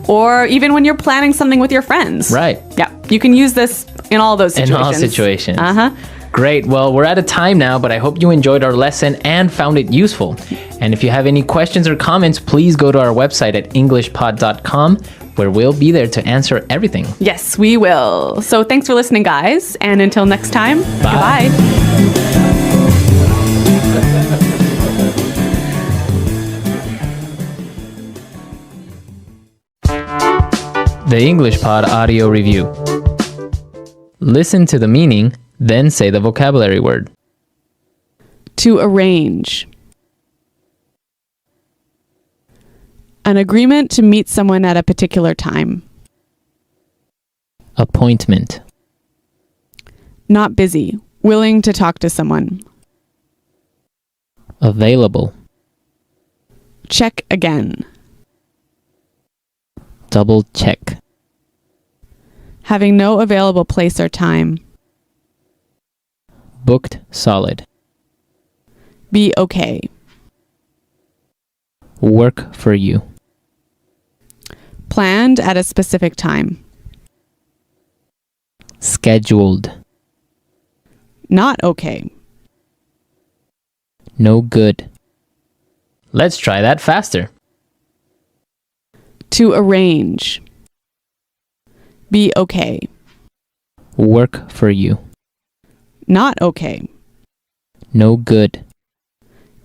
Or even when you're planning something with your friends. Right. Yeah, you can use this in all those situations. In all situations. Uh-huh. Great. Well, we're out of time now, but I hope you enjoyed our lesson and found it useful. And if you have any questions or comments, please go to our website at englishpod.com, where we'll be there to answer everything. Yes, we will. So thanks for listening, guys. And until next time, Bye. Goodbye. The English Pod Audio Review. Listen to the meaning, then say the vocabulary word. To arrange. An agreement to meet someone at a particular time. Appointment. Not busy. Willing to talk to someone. Available. Check again. Double check. Having no available place or time. Booked solid. Be okay. Work for you. Planned at a specific time. Scheduled. Not okay. No good. Let's try that faster. To arrange. Be okay. Work for you. Not okay. No good.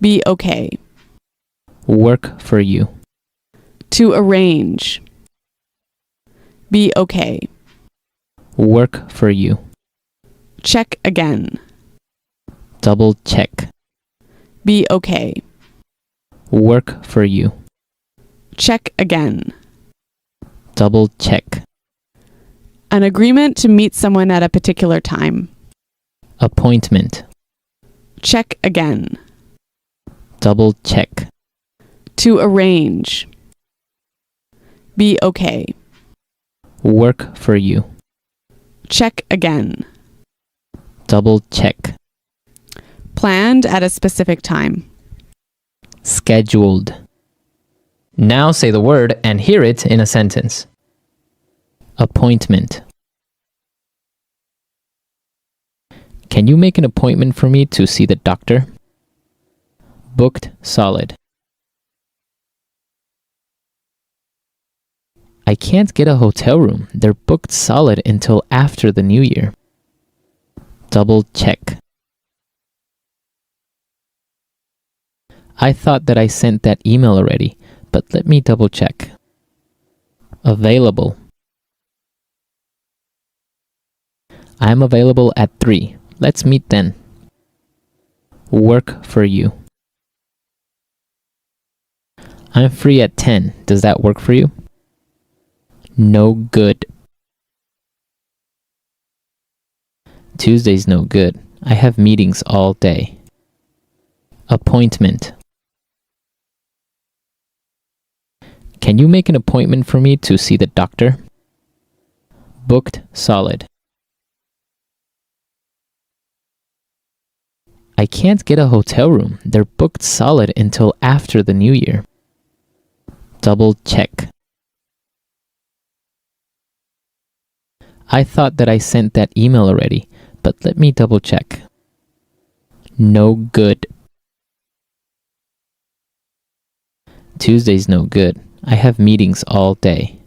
Be okay. Work for you. To arrange. Be okay. Work for you. Check again. Double check. Be okay. Work for you. Check again. Double check. An agreement to meet someone at a particular time. Appointment. Check again. Double check. To arrange. Be okay. Work for you. Check again. Double check. Planned at a specific time. Scheduled. Now say the word and hear it in a sentence. Appointment. Can you make an appointment for me to see the doctor? Booked solid. I can't get a hotel room. They're booked solid until after the new year. Double check. I thought that I sent that email already, but let me double check. Available. I am available at 3. Let's meet then. Work for you. I'm free at 10. Does that work for you? No good. Tuesday's no good. I have meetings all day. Appointment. Can you make an appointment for me to see the doctor? Booked solid. I can't get a hotel room. They're booked solid until after the new year. Double check. I thought that I sent that email already, but let me double check. No good. Tuesday's no good. I have meetings all day.